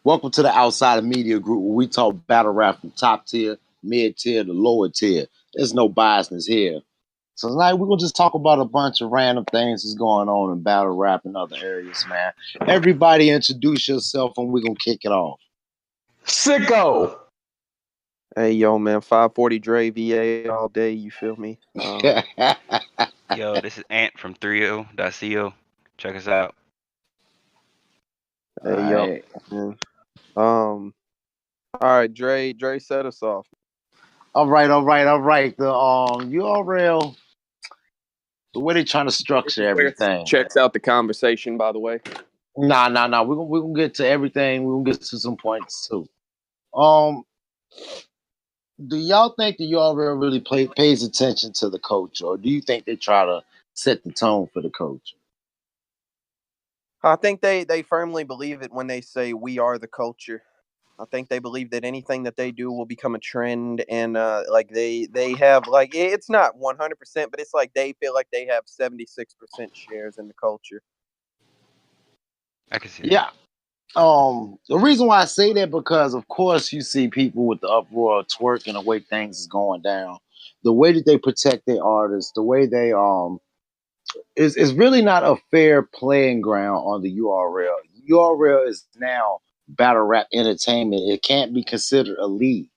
Welcome to the Outside of Media Group where we talk battle rap from top tier, mid tier to lower tier. There's no biasness here. So tonight we're gonna just talk about a bunch of random things that's going on in battle rap and other areas, man. Everybody introduce yourself and we're gonna kick it off. Sicko. Hey, yo, man, 540 Dre VA all day, you feel me? Yo, this is Ant from 30.co. Check us out. Hey, yo, Alright. man. All right, Dre set us off. All right. The URL, the way they're trying to structure everything. Checks out the conversation, by the way. Nah. We're gonna get to everything. We're gonna get to some points too. Um, do y'all think the URL really pays attention to the culture, or do you think they try to set the tone for the culture? I think they firmly believe it when they say we are the culture. I think they believe that anything that they do will become a trend, and like they have like it's not 100%, but it's like they feel like they have 76% shares in the culture. I can see Yeah. The reason why I say that because of course you see people with the uproar twerking the way things is going down, the way that they protect their artists, the way they is really not a fair playing ground on the URL. URL is now battle rap entertainment. It can't be considered a league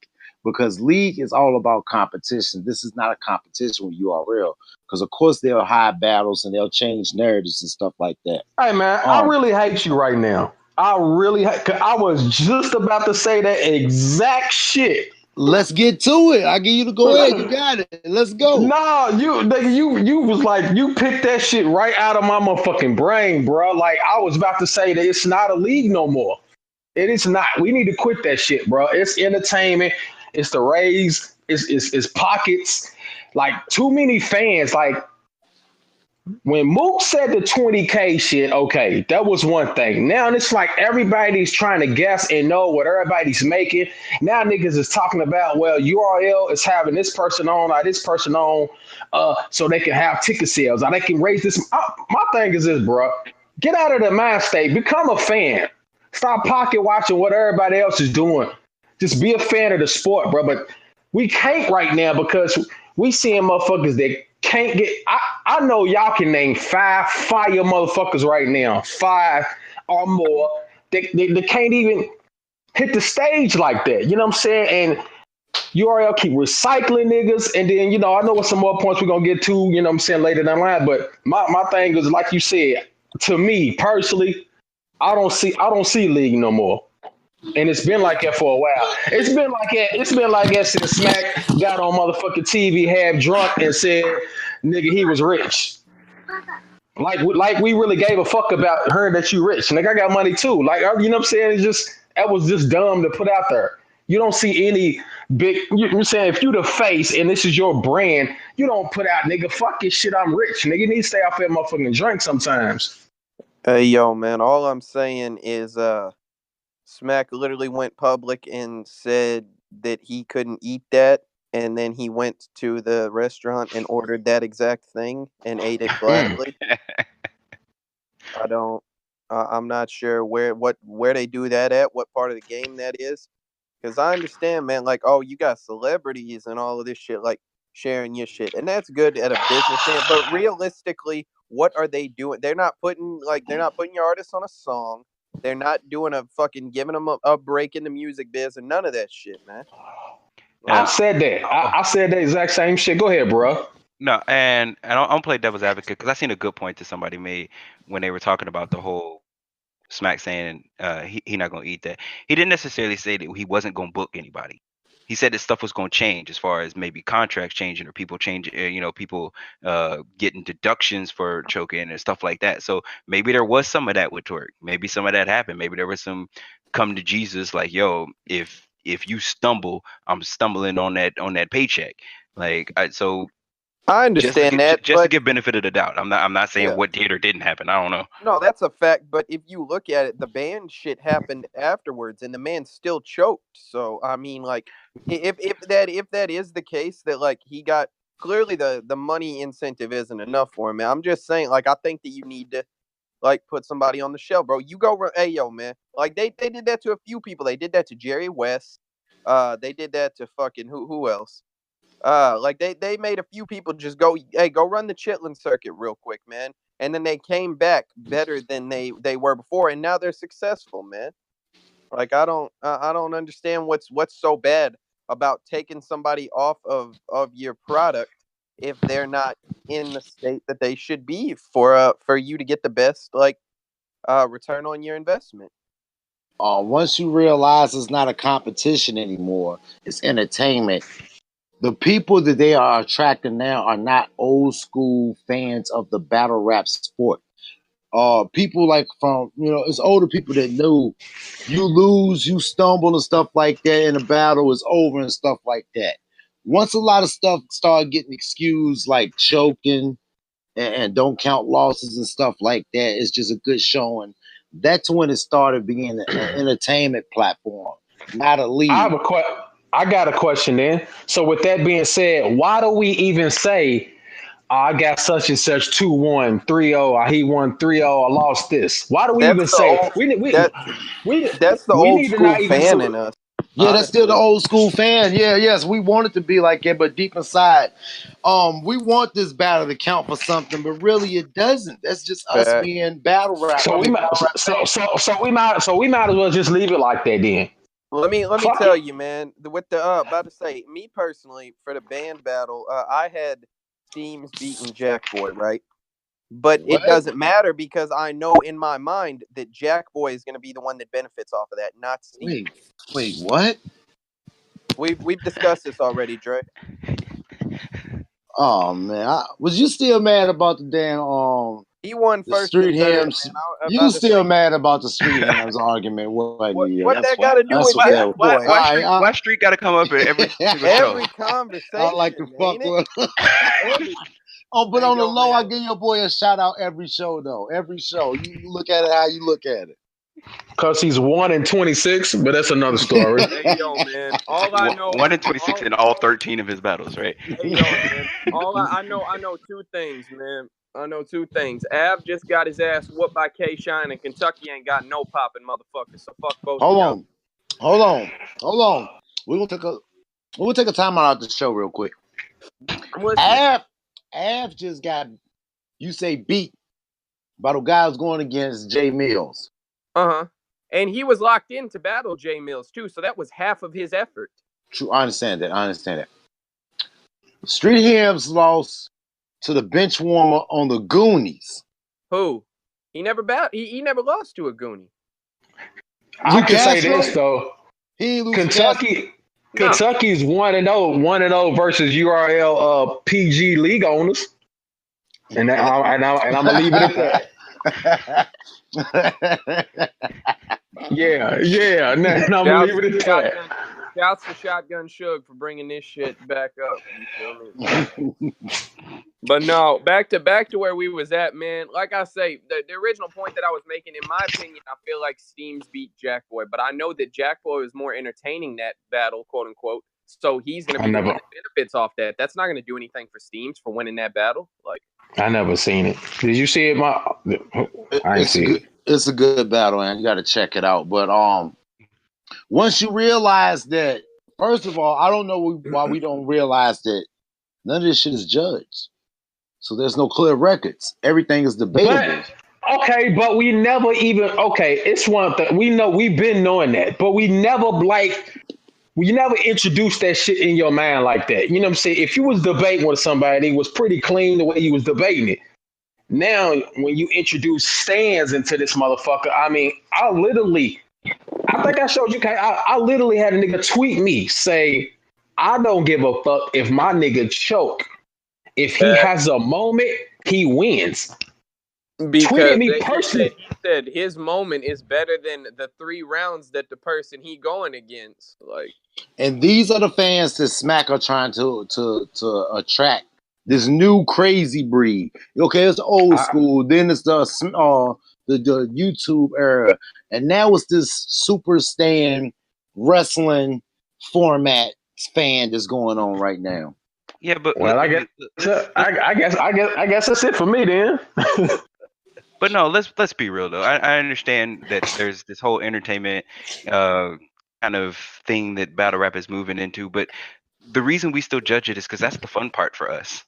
because league is all about competition. This is not a competition with URL because of course they'll hide battles and they'll change narratives and stuff like that. Hey, man, I really hate you right now. I was just about to say that exact shit. Let's get to it. I give you the go ahead. You got it. Let's go. No, you was like you picked that shit right out of my motherfucking brain, bro. Like I was about to say that it's not a league no more. It is not. We need to quit that shit, bro. It's entertainment. It's the raise. It's pockets. Like too many fans. Like when Mook said the 20K shit, okay, that was one thing. Now it's like everybody's trying to guess and know what everybody's making. Now niggas is talking about, well, URL is having this person on or this person on so they can have ticket sales or they can raise this. My thing is this, bro. Get out of the mind state. Become a fan. Stop pocket watching what everybody else is doing. Just be a fan of the sport, bro. But we can't right now because we seeing motherfuckers that can't get. I know y'all can name five fire motherfuckers right now, 5 or more. They can't even hit the stage like that. You know what I'm saying? And URL keep recycling niggas. And then, I know what some more points we're going to get to, you know what I'm saying, later down the line. But my thing is, like you said, to me personally, I don't see league no more. And it's been like that for a while. It's been like that since Smack got on motherfucking TV half drunk and said, nigga, he was rich. Like we really gave a fuck about her that you rich. Nigga, I got money too. Like, you know what I'm saying? That was just dumb to put out there. You don't see any big, you're saying if you the face and this is your brand, you don't put out, nigga, fuck this shit, I'm rich. Nigga, you need to stay off that motherfucking drink sometimes. Hey, yo, man, all I'm saying is Smack literally went public and said that he couldn't eat that, and then he went to the restaurant and ordered that exact thing and ate it gladly. I'm not sure where they do that at, what part of the game that is, because I understand, man, like, oh, you got celebrities and all of this shit, like, sharing your shit, and that's good at a business end, but realistically, what are they doing? They're not putting your artists on a song. They're not doing giving them a break in the music biz and none of that shit, man. I said that. I said the exact same shit. Go ahead, bro. No, and I'll play devil's advocate because I seen a good point that somebody made when they were talking about the whole Smack saying he not gonna eat that. He didn't necessarily say that he wasn't gonna book anybody. He said that stuff was going to change as far as maybe contracts changing or people changing, people getting deductions for choking and stuff like that. So maybe there was some of that with twerk. Maybe some of that happened. Maybe there was some come to Jesus like, yo, if you stumble, I'm stumbling on that paycheck. Like, so I understand to give benefit of the doubt. I'm not saying what did or didn't happen. I don't know. No, that's a fact. But if you look at it, the band shit happened afterwards, and the man still choked. So I mean, like, if that is the case, that like he got clearly the money incentive isn't enough for him. I'm just saying, like, I think that you need to like put somebody on the shelf, bro. You go, hey yo, man. Like they did that to a few people. They did that to Jerry West. They did that to fucking who else? Like they made a few people just go, hey, go run the Chitlin circuit real quick, man. And then they came back better than they were before, and now they're successful, man. Like I don't understand what's so bad about taking somebody off of your product if they're not in the state that they should be for you to get the best like return on your investment. Once you realize it's not a competition anymore, it's entertainment. The people that they are attracting now are not old school fans of the battle rap sport. People like from, it's older people that know you lose, you stumble and stuff like that, and the battle is over and stuff like that. Once a lot of stuff started getting excused, like choking and don't count losses and stuff like that, it's just a good showing. That's when it started being an entertainment platform, not a league. I got a question then. So with that being said, why do we even say I got such and such 2-1, 3-0, he won 3-0, I lost this? Why do we That's even the say old we that's the we old need to school not even fan in us. Yeah, that's still the Honestly, old school fan. Yeah, yes, we want it to be like that, but deep inside, we want this battle to count for something, but really it doesn't. That's just us fact. being battle rap. I mean, battle rap fans. so we might as well just leave it like that then. Let me Fuck tell it. you, man. With the about to say, me personally, for the band battle, I had Steams beating Jack Boy, right? But it What? doesn't matter because I know in my mind that Jack Boy is going to be the one that benefits off of that, not Steam. Wait, what? We've discussed this already, Dre. Oh man, was you still mad about the damn He won the first street and third, hams? man. I was You about to say, still mad about the street hams argument? Wasn't you? what That's that got to do that's with what Why that Jack was. why Boy? why All right, street why street got to come up in every single show? Every I like to conversation, fuck ain't it? with. Every Oh, but hey on the yo, low, I man. give your boy a shout out every show though. Every show, you look at it how you look at Because he's 1-26, but that's another story. Hey yo, man. All I know, 1 in 26 all in all 13 of his battles, right? hey yo, man. All I know two things, man. I know two things. Av just got his ass whooped by K Shine, and Kentucky ain't got no popping motherfuckers. So fuck both of Hold y'all. on, hold on, hold on. We're gonna take a time out of the show real quick. I'm listening. Av just got, you say, beat by the guy who's going against Jay Mills. Uh-huh. And he was locked in to battle Jay Mills too, so that was half of his effort. True, I understand that. Street Hams lost to the bench warmer on the Goonies. Who? He never he never lost to a Goonie. I Lou can say Castro? this though. He ain't lose to Castro. No. Kentucky's 1-0 versus URL PG league owners. And I'm gonna leave it at that. Yeah. And I'm gonna leave it at that. Shouts to Shotgun Suge for bringing this shit back up. You feel me? But no, back to where we was at, man. Like I say, the original point that I was making, in my opinion, I feel like Steams beat Jack Boy, but I know that Jack Boy was more entertaining that battle, quote unquote. So he's gonna be the one that benefits off that. That's not gonna do anything for Steams for winning that battle. Like, I never seen it. Did you see it? I ain't see it. It's a good battle, man. You got to check it out. But once you realize that, first of all, I don't know why we don't realize that none of this shit is judged. So there's no clear records. Everything is debatable. But we never even it's one thing. We know we've been knowing that, but we never introduced that shit in your mind like that. You know what I'm saying? If you was debating with somebody, it was pretty clean the way you was debating it. Now, when you introduce stands into this motherfucker, I mean, I think I showed you. I literally had a nigga tweet me say, "I don't give a fuck if my nigga choke. If he has a moment, he wins." because Tweeted me personally. he said his moment is better than the 3 rounds that the person he going against. Like, And these are the fans that Smack are trying to attract. This new crazy breed. Okay, it's old school. Then it's the YouTube era, and now it's this super stand wrestling format fan that's going on right now. Yeah, but Well, I guess that's it for me then. But no, let's be real though. I understand that there's this whole entertainment uh kind of thing that battle rap is moving into, but the reason we still judge it is because that's the fun part for us.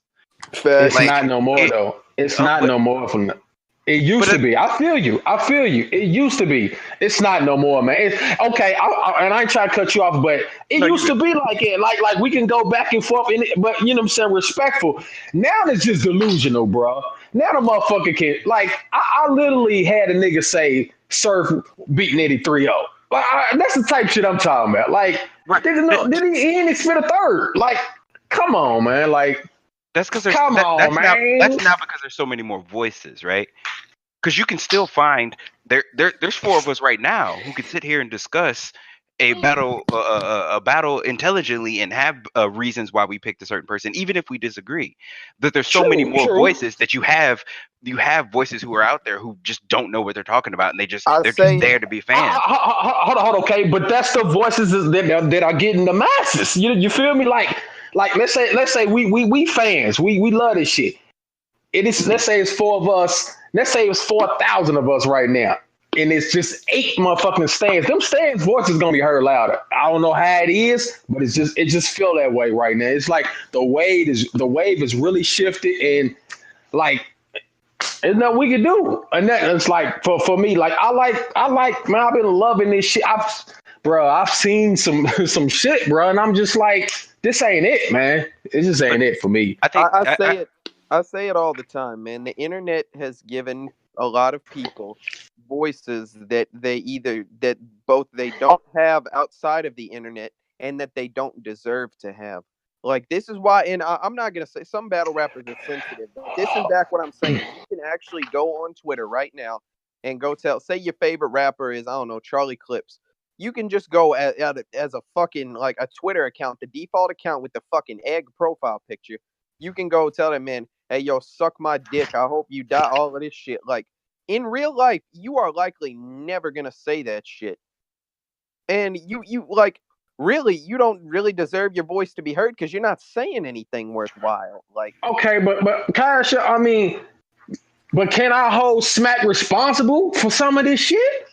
It's Facts. Like not no more it, though. It's not but no more from. It used to but be. I feel you. I feel you. It used to be. It's not no more, man. Okay, and I ain't trying to cut you off, but it no, you used to good. be like it. Like we can go back and forth, but you know what I'm saying, respectful. Now it's just delusional, bro. Now the motherfucker can like. I literally had a nigga say Surf beat Nitty 3-0. Like that's the type shit I'm talking about. Like Right. did he end it spit a third? Like, come on, man. Like, That's because come on, that's man. now because there's so many more voices, right? Because you can still find there's four of us right now who can sit here and discuss a battle intelligently and have reasons why we picked a certain person, even if we disagree. That there's so many True, more true. voices that you have voices who are out there who just don't know what they're talking about, and I they're just say there to be fans. Hold on, okay, but that's the voices that are getting the masses. You feel me? Like let's say we fans, we love this shit. It is let's say it's four of us. Let's say it's 4,000 of us right now, and it's just 8 motherfucking stands. Them stands voices gonna be heard louder. I don't know how it is, but it just feel that way right now. It's like the wave is really shifted, and like there's nothing we can do. And that it's like for me, like I like man, I've been loving this shit. I've seen some some shit, bro, and I'm just like, this ain't it, man. It just But ain't it for me. I think I say it all the time, man. The internet has given a lot of people voices that that both they don't have outside of the internet and that they don't deserve to have. Like this is why, and I'm not gonna say some battle rappers are sensitive, but this is back what I'm saying. You can actually go on Twitter right now and go say your favorite rapper is, I don't know, Charlie Clips. You can just go as a fucking like a Twitter account, the default account with the fucking egg profile picture. You can go tell that man, hey yo, suck my dick. I hope you die. All of this shit. Like in real life, you are likely never gonna say that shit. And you like really you don't really deserve your voice to be heard because you're not saying anything worthwhile. Like Okay, but Kasha, I mean, but can I hold Smack responsible for some of this shit?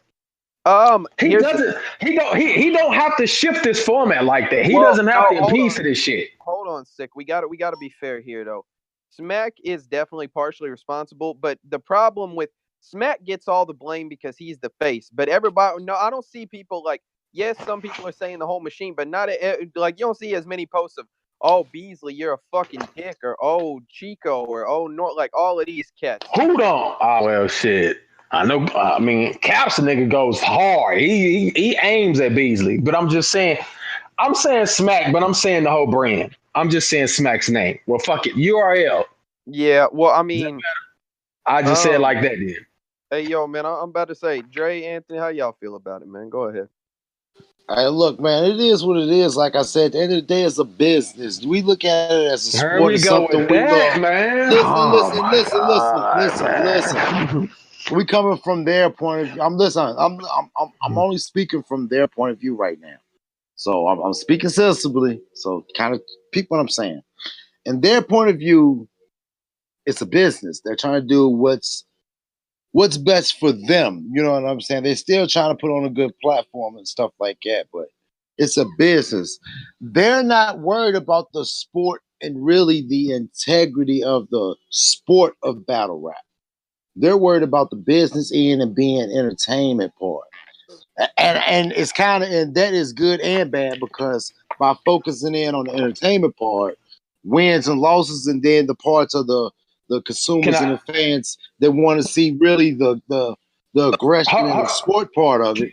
He here's doesn't. He don't have to shift this format like that. He well, doesn't have no, to hold appease on. to this shit. Hold on, sick. We gotta be fair here though. Smack is definitely partially responsible, but the problem with Smack gets all the blame because he's the face. But everybody, no, I don't see people like. Yes, some people are saying the whole machine, but not like you don't see as many posts of "Oh Beasley, you're a fucking dick" or "Oh Chico" or "Oh no," like all of these cats. Hold on. Oh well, shit. I know. I mean, Caps a nigga goes hard. He aims at Beasley, but I'm just saying. I'm saying Smack, but I'm saying the whole brand. I'm just saying Smack's name. Well, fuck it. URL. Yeah, well, I mean, I just said it um, like that. Then. hey yo, man, I'm about to say, Dre, Anthony, how y'all feel about it, man? Go ahead. Hey, look, man, it is what it is. Like I said, at the end of the day, it's a business. We look at it as a Here sport, we it's go something with we that, love. man. Listen, Oh listen, my listen, listen, god, listen, listen. man. We coming from their point of view. I'm listening. I'm only speaking from their point of view right now. So I'm speaking sensibly. So kind of peep what I'm saying. In their point of view, it's a business. They're trying to do what's best for them. You know what I'm saying? They're still trying to put on a good platform and stuff like that, but it's a business. They're not worried about the sport and really the integrity of the sport of battle rap. They're worried about the business end and being entertainment part. And it's kind of and that is good and bad because by focusing in on the entertainment part, wins and losses, and then the parts of the Can consumers and I? the fans that want to see really the aggression and the Ho- sport part of it.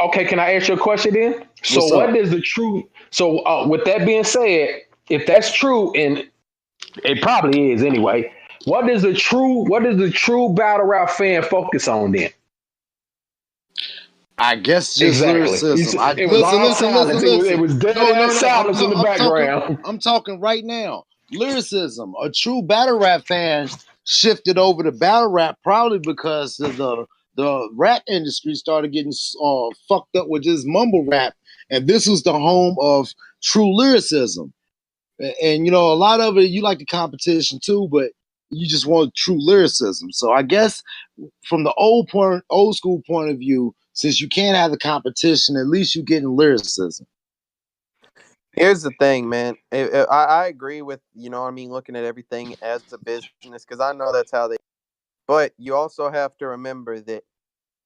okay, can I ask you a question then? So, What's what up? is the true? So, with that being said, if that's true, and it probably is anyway, what does the true battle rap fan focus on then? I guess just Exactly. lyricism. I It was listen, all listen, listen, silence. It listen. was dead No, no, ass no. I'm silence in ta- the I'm talking. background. I'm talking right now. Lyricism. A true battle rap fan shifted over to battle rap probably because of the rap industry started getting fucked up with just mumble rap, and this was the home of true lyricism. And you know, a lot of it you like the competition too, but You just want true lyricism. So I guess from the old school point of view, since you can't have the competition, at least you're getting lyricism. Here's the thing, man. I agree with, you know what I mean, looking at everything as a business, because I know that's how they. But you also have to remember that.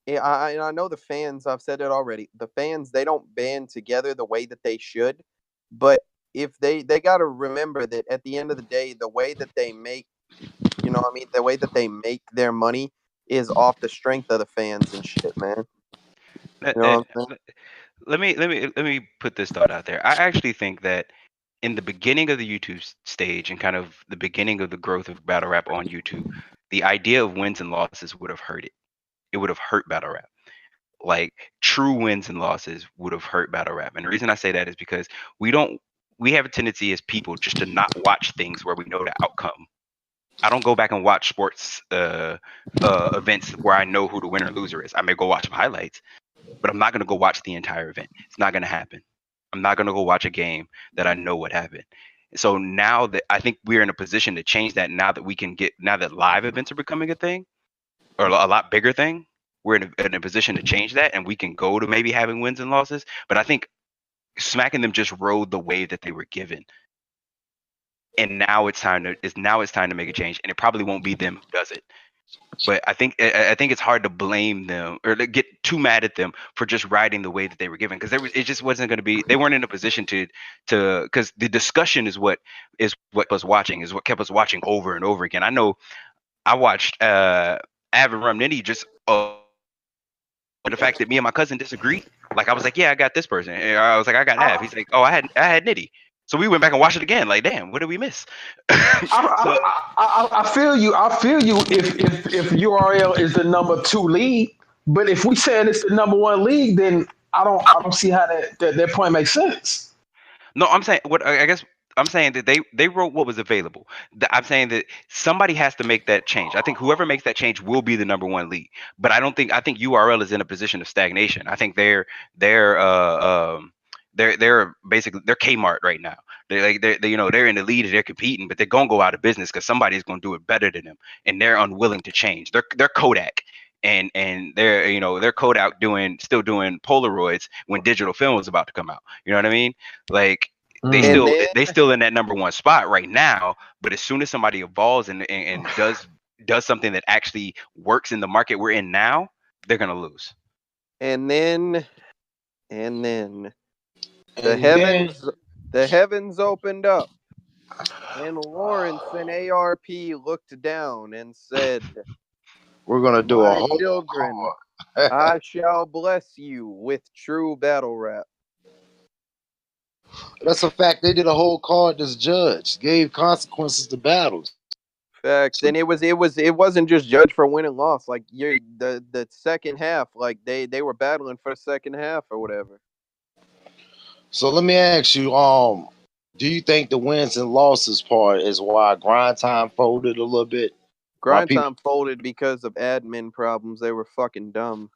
And I know the fans. I've said it already. The fans, they don't band together the way that they should. But if they got to remember that at the end of the day, the way that they make, you know what I mean, the way that they make their money is off the strength of the fans and shit, man. Let, You know eh, what I'm saying? let, let me put this thought out there. I actually think that in the beginning of the YouTube stage and kind of the beginning of the growth of battle rap on YouTube, the idea of wins and losses would have hurt it. It would have hurt battle rap. Like true wins and losses would have hurt battle rap. And the reason I say that is because we don't we have a tendency as people just to not watch things where we know the outcome. I don't go back and watch sports events where I know who the winner or loser is. I may go watch some highlights, but I'm not going to go watch the entire event. It's not going to happen. I'm not going to go watch a game that I know what happened. So now that I think we're in a position to change that, now that live events are becoming a thing or a lot bigger thing, we're in a position to change that, and we can go to maybe having wins and losses. But I think smacking them just rode the wave that they were given, and now it's time to make a change, and it probably won't be them who does it. But I think it's hard to blame them or to get too mad at them for just riding the way that they were given, because it just wasn't going to be. They weren't in a position to because the discussion is what was watching, is what kept us watching over and over again. I know I watched Avid Rum Nitty just the fact that me and my cousin disagreed. Like I was like, yeah, I got this person. And I was like, I got Av. He's like, oh, I had Nitty. So we went back and watched it again. Like, damn, what did we miss? So I feel you. I feel you. If URL is the number two league, but if we saying it's the number one league, then I don't see how that point makes sense. no, I'm saying what I guess I'm saying that they wrote what was available. I'm saying that somebody has to make that change. I think whoever makes that change will be the number one league. But I think URL is in a position of stagnation. I think they're they're basically they're Kmart right now. They're in the lead and they're competing, but they're gonna go out of business because somebody's gonna do it better than them, and they're unwilling to change. They're Kodak. And they're Kodak still doing Polaroids when digital film was about to come out. You know what I mean? Like they Mm. And still then they still in that number one spot right now. But as soon as somebody evolves and does something that actually works in the market we're in now, they're gonna lose. and then and then the And then heavens the heavens opened up, and Lawrence and ARP looked down and said, we're gonna do a "My whole children, card. I shall bless you with true battle rap." That's a fact. They did a whole card that's judged, gave consequences to battles. Facts. So, And it wasn't just judged for win and loss. Like the second half, like they were battling for the second half or whatever. so let me ask you, do you think the wins and losses part is why grind time folded a little bit? Why Grind people Time folded because of admin problems. They were fucking dumb,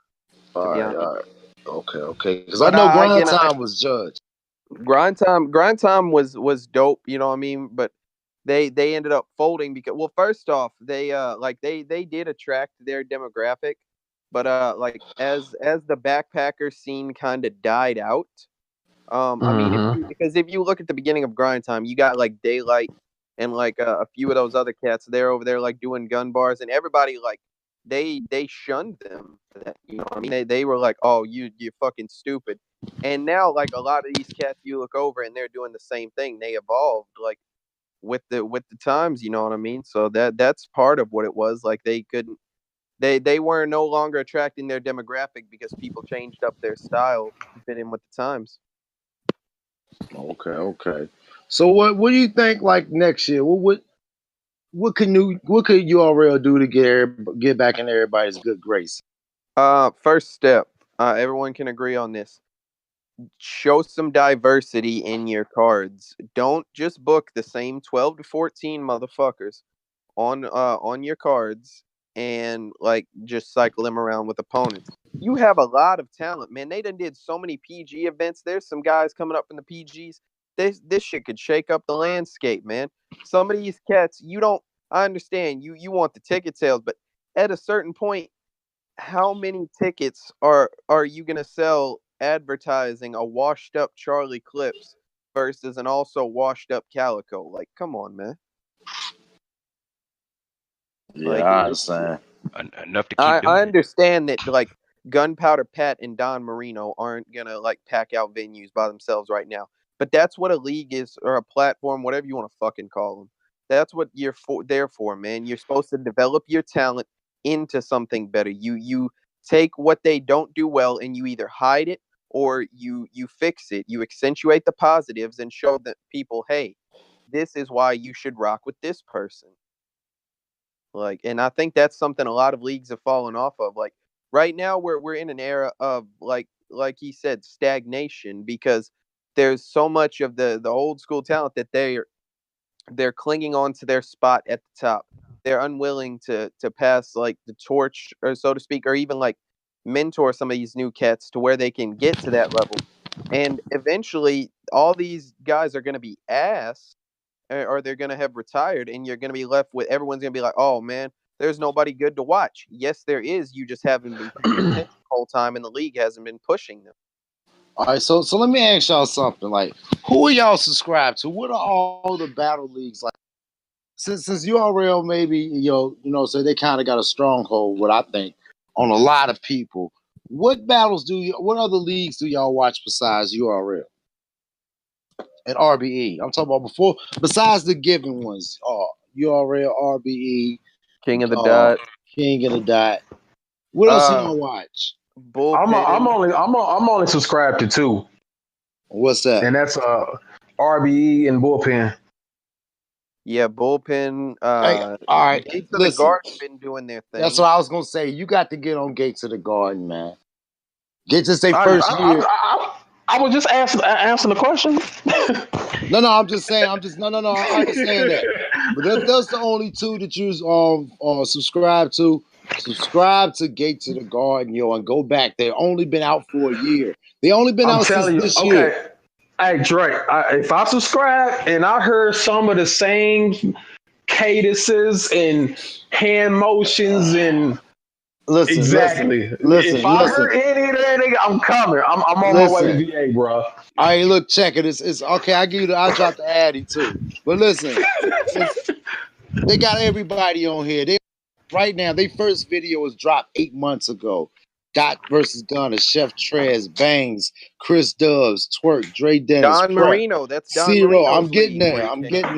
to be honest. all right. Okay. Because I But know I grind again, time was judged. Grind Time was dope. You know what I mean? But they ended up folding because, well, first off, they did attract their demographic, but like as the backpacker scene kind of died out. I mean, Hmm. if you look at the beginning of Grind Time, you got like Daylight and like a few of those other cats there over there like doing gun bars, and everybody like they shunned them for that. You know what I mean? They were like, oh, you fucking stupid. And now like a lot of these cats, you look over and they're doing the same thing. They evolved like with the times. You know what I mean? So that's part of what it was. Like they couldn't. They were no longer attracting their demographic because people changed up their style to fit in with the times. Okay. So what do you think like next year? What could URL do to get back in everybody's good grace? First step. Everyone can agree on this. Show some diversity in your cards. Don't just book the same 12 to 14 motherfuckers on your cards and like just cycle them around with opponents. You have a lot of talent, man. They done did so many PG events. There's some guys coming up in the PGs. This shit could shake up the landscape, man. Some of these cats, you don't. I understand you want the ticket sales, but at a certain point, how many tickets are you gonna sell advertising a washed up Charlie Clips versus an also washed up Calico? Like, come on, man. Yeah, Like, I understand. Enough to keep doing I it. understand that like Gunpowder Pat and Don Marino aren't gonna like pack out venues by themselves right now. But that's what a league is, or a platform, whatever you want to fucking call them. That's what you're there for, man. You're supposed to develop your talent into something better. You take what they don't do well and you either hide it or you fix it. You accentuate the positives and show the people, hey, this is why you should rock with this person. Like, and I think that's something a lot of leagues have fallen off of. Like right now, we're in an era of like he said, stagnation because there's so much of the old school talent that they're clinging on to their spot at the top. They're unwilling to pass like the torch, or so to speak, or even like mentor some of these new cats to where they can get to that level. And eventually, all these guys are going to be ass, or they're going to have retired, and you're going to be left with everyone's going to be like, oh man, there's nobody good to watch. Yes, there is. You just haven't been paying attention the whole time, and the league hasn't been pushing them. All right, so let me ask y'all something. Like, who are y'all subscribed to? What are all the battle leagues like? Since URL maybe so they kind of got a stronghold. What I think on a lot of people. What other leagues do y'all watch besides URL and RBE? I'm talking about besides the given ones. URL, RBE, King of the uh, Dot, King of the Dot. What else do uh, y'all watch? Bullpen. I'm only subscribed to two, What's that? and that's RBE and Bullpen. Yeah, Bullpen. Hey, all right, Gates of the listen. Garden been doing their That's thing. what I was gonna say. You got to get on Gates of the Garden, man. Gates is their I, first I, year. I was just answering the question. No, I'm just saying. No. I understand that, but that's the only two that you subscribe to. Subscribe to Gates of the Garden, and go back. They've only been out for a year. They only been I'm out since telling you, this year. okay. Hey Drake, if I subscribe and I heard some of the same cadences and hand motions and Listen, exactly, if I heard any of that, I'm coming. I'm on my way to listen. VA, bro. All right, look, check it. It's okay. I'll drop the Addy too. But listen, they got everybody on here. They right now. Their first video was dropped 8 months ago. Dot versus Gunner, Chef Trez, Bangs, Chris Dubs, Twerk, Dre Dennis, Don Prep, Marino. That's Don Zero. I'm Marino's getting league where there. he I'm came getting from.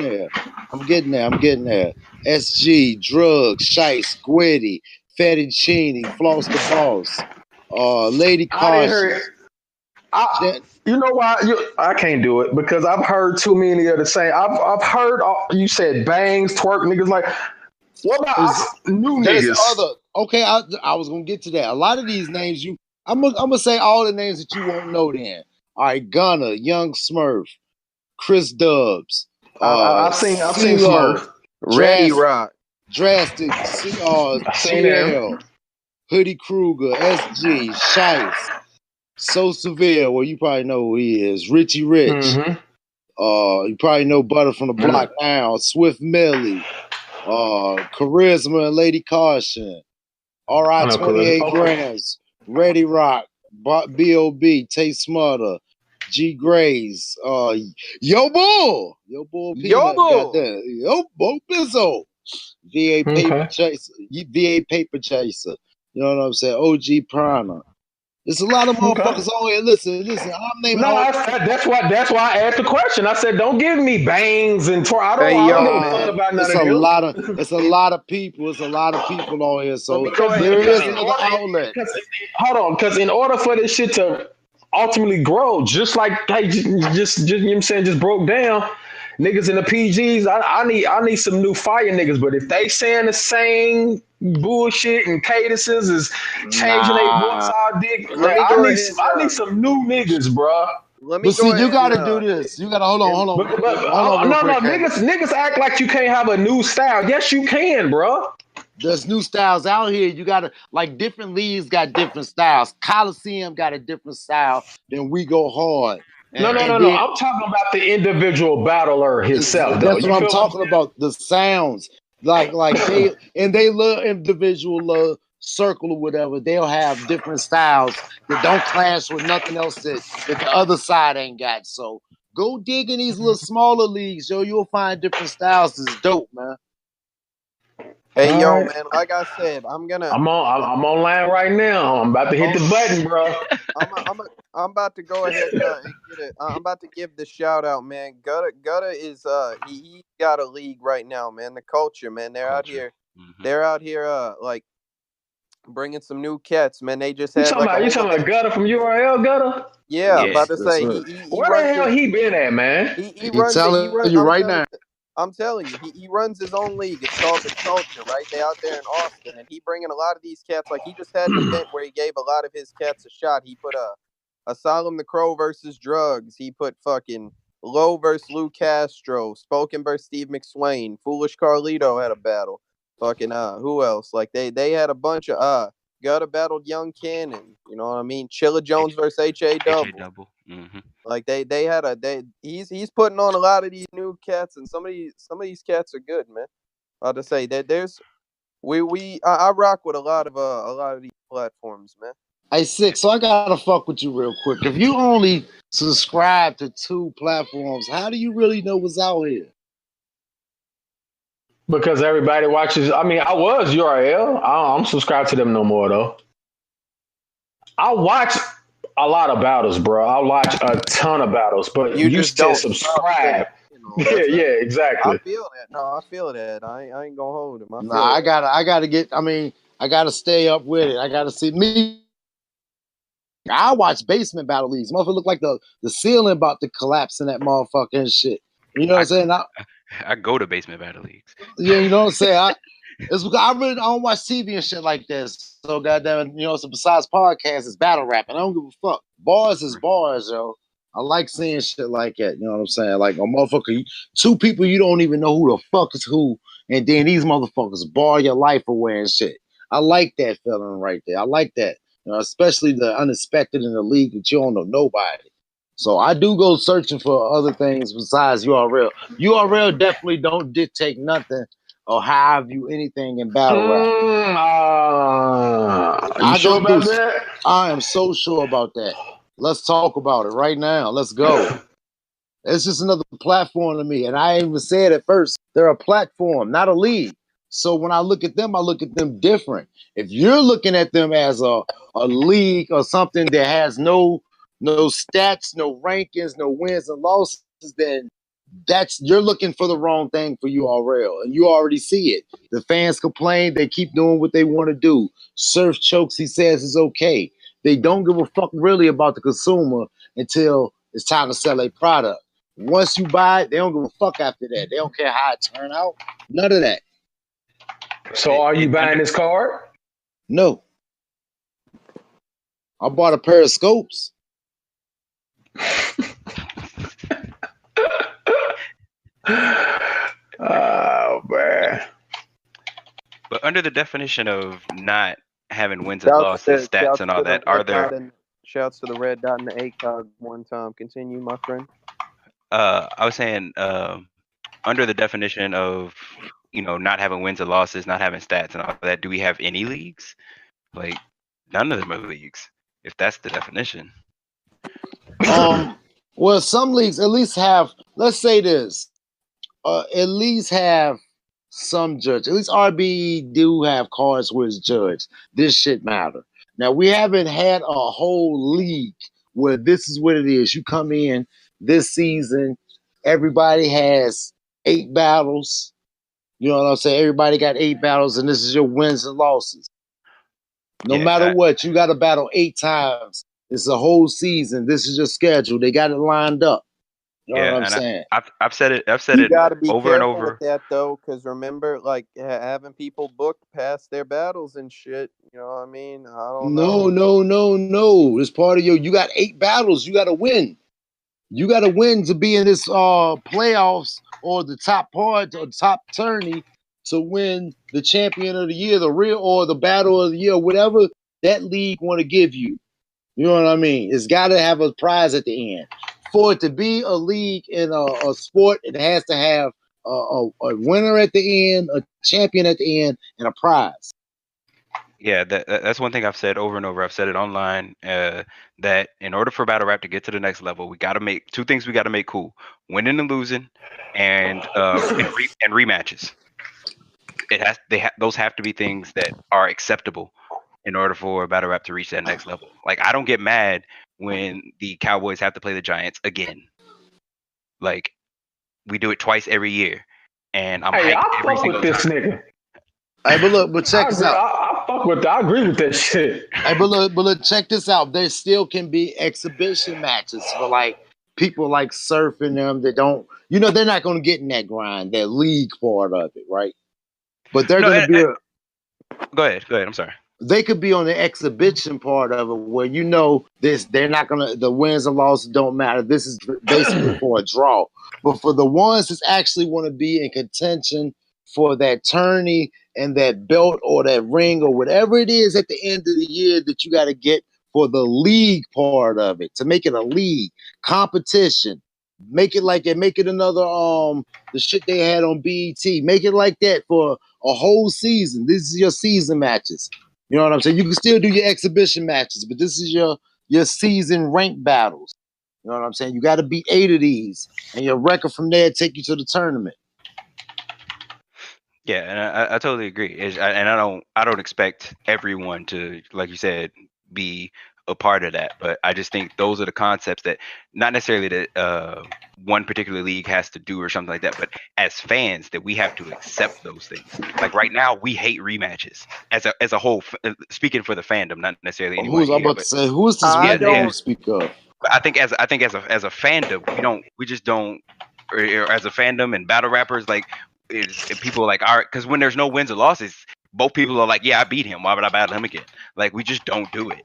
there. I'm getting there. SG, Drugs, Shice, Gwitty, Fettuccine, Floss the Boss, Lady I didn't hear. Cautious. I, you know why? I can't do it because I've heard too many of the same. I've heard you said bangs, twerk niggas. Like, what about new There's niggas? other. Okay, I was gonna get to that. A lot of these names I'm gonna say all the names that you won't know. Then, all right, Gunner, Young Smurf, Chris Dubs, I've seen CeeLo, Smurf. Ready Rock. Drastic, I seen him. GL, Hoodie Kruger, SG, Shice, So Severe. Well, you probably know who he is. Richie Rich. Mm-hmm. You probably know Butter from the Block now. Swift Millie, Charisma and Lady Caution. I RI know, Chris. 28 Okay. grams. Ready Rock. B.O.B. Tay Smutter. G Grays. Yo Bull. Yo Bull Peanut. Yobo. Goddamn. Yo Bull Bizzo. VA Paper Okay. Chaser. VA Paper Chaser. You know what I'm saying? OG Prana. There's a lot of Okay. motherfuckers on here. Listen. I'm naming No, all. that's why I asked the question. I said, don't give me bangs and twerk. Hey I don't yo, give a fuck man. about none It's of a them. lot of people. It's a lot of people on here. Let So me go ahead there and is In another order, outlet. hold on, because in order for this shit to ultimately grow, just like hey, you know what I'm saying, just broke down. Niggas in the PGs, I need some new fire niggas. But if they saying the same bullshit and cadences is changing their voice Nah. all dick, let me go ahead and I need some new niggas, bruh. let me But see, go you ahead and gotta do this. You gotta hold on, and hold on real No, quick, Kane. niggas act like you can't have a new style. Yes, you can, bruh. There's new styles out here. You gotta like different leagues got different styles. Coliseum got a different style than We Go Hard. And No. then I'm talking about the individual battler himself, though. that's You what I'm feel what I'm talking saying? about. The sounds. Like they in they little individual circle or whatever, they'll have different styles that don't clash with nothing else that the other side ain't got. So go dig in these little smaller leagues, yo. You'll find different styles. It's dope, man. Hey, All yo, right. man. Like I said, I'm online right now. I'm about to hit hold the on. button, bro. I'm about to go ahead and get it. I'm about to give the shout out, man. Gutta is he got a league right now, man. The culture, man. They're out Culture. here. Hmm. They're out here, like bringing some new cats, man. They just You had talking like a about you whole talking event. about Gutter from URL Gutter? Yeah, Yeah. about Yes, to yes, say sir. he Where the runs hell his he been at, man? he He runs it. telling you right now. I'm telling you, he runs his own league. It's called the Culture, right? They out there in Austin, and he bringing a lot of these cats. Like he just had an event where he gave a lot of his cats a shot. He put a Asylum the Crow versus Drugs. He put fucking Low versus Lou Castro. Spoken versus Steve McSwain. Foolish Carlito had a battle. Fucking who else? Like they had a bunch of Gutter battled Young Cannon. You know what I mean? Chilla Jones H versus HA HA Double. double. Hmm. Like they had a they he's putting on a lot of these new cats, and some of these cats are good, man. I'll just say that there's I rock with a lot of these platforms, man. Hey, Six, so I gotta fuck with you real quick. If you only subscribe to two platforms, how do you really know what's out here? Because everybody watches. I mean, I was URL. I'm subscribed to them no more though. I watch a lot of battles, bro. I watch a ton of battles, but You you just said don't sub to, subscribe. you know. Yeah, That's yeah, I exactly. feel that. No, I feel that. I ain't gonna hold him. I Nah, feel that. I gotta get. I mean, I gotta stay up with it. I gotta see me. I watch basement battle leagues. Motherfucker look like the ceiling about to collapse in that motherfucking shit. You know what I'm I saying? I go to basement battle leagues. Yeah, you know what I'm saying. It's because I really I don't watch TV and shit like that. So goddamn, it, so besides podcasts, it's battle rapping. I don't give a fuck. Bars is bars, yo. I like seeing shit like that. You know what I'm saying? Like a motherfucker, two people you don't even know who the fuck is who, and then these motherfuckers bar your life away and shit. I like that feeling right there. I like that. Especially the unexpected in the league that you don't know nobody. So I do go searching for other things besides URL. URL definitely don't dictate nothing or how I view anything in battle rap. You I sure go through. about that? I am so sure about that. Let's talk about it right now. Let's go. It's just another platform to me, and I even said at first they're a platform, not a league. So when I look at them, I look at them different. If you're looking at them as a league or something that has no stats, no rankings, no wins and losses, then that's you're looking for the wrong thing for URL, and you already see it. The fans complain, they keep doing what they want to do. Surf chokes, he says is okay. They don't give a fuck really about the consumer until it's time to sell a product. Once you buy it, they don't give a fuck after that. They don't care how it turn out. None of that. So are you buying Under this card? No. I bought a pair of scopes. Oh man. but under the definition of not having wins and losses, stats Shouts and all to the that, are red dot there and shouts to the red dot and the ACOG one time. Continue, my friend. I was saying under the definition of not having wins and losses, not having stats and all that, do we have any leagues? Like none of them are leagues, if that's the definition. Well, some leagues at least have, let's say this, at least have some judge. At least RBE do have cards where it's judged. This shit matter. Now we haven't had a whole league where this is what it is. You come in this season, everybody has 8 battles. You know what I'm saying? Everybody got 8 battles, and this is your wins and losses. No Yeah, matter what, you got to battle 8 times. It's a whole season. This is your schedule. They got it lined up. You know what yeah, I'm and saying? I've said You it got to be over and careful with over. that though, because remember, like having people booked past their battles and shit. You know what I mean? I don't No, know. no, no, no. It's part of your. You got 8 battles. You got to win. You got to win to be in this playoffs or the top part or top tourney to win the champion of the year, the real or the battle of the year, whatever that league want to give you. You know what I mean? It's got to have a prize at the end. For it to be a league in a sport, it has to have a winner at the end, a champion at the end, and a prize. Yeah, that's one thing I've said over and over. I've said it online that in order for battle rap to get to the next level, we got to make two things. We got to make cool: winning and losing, and rematches. Those have to be things that are acceptable in order for battle rap to reach that next level. Like I don't get mad when the Cowboys have to play the Giants again. Like we do it twice every year, and I'm Hey, hyped I every fuck with single this time. nigga. Hey, but look, but check I this agree. out. I fuck with. I agree with that shit. Hey, but look, check this out. There still can be exhibition matches for like people like surfing them that don't, they're not going to get in that grind, that league part of it, right? But they're No, going to be go ahead. Go ahead. I'm sorry. they could be on the exhibition part of it where this they're not gonna the wins and losses don't matter. This is basically for a draw. But for the ones that actually want to be in contention for that tourney and that belt or that ring or whatever it is at the end of the year that you got to get for the league part of it, to make it a league competition, make it another the shit they had on BET, make it like that for a whole season. This is your season matches. You know what I'm saying? You can still do your exhibition matches, but this is your season rank battles. You know what I'm saying? You got to beat 8 of these, and your record from there take you to the tournament. Yeah, and I totally agree. And I don't expect everyone to, like you said, be a part of that. But I just think those are the concepts that not necessarily that one particular league has to do or something like that, but as fans that we have to accept those things. Like right now, we hate rematches as a whole. Speaking for the fandom, not necessarily anyone Who's I'm here, about to but say? Who is this I we yeah, don't yeah. you don't. speak of? I think as a fandom, we just don't, or as a fandom and battle rappers, like is people like, all right, because when there's no wins or losses, both people are like, yeah, I beat him. Why would I battle him again? Like we just don't do it.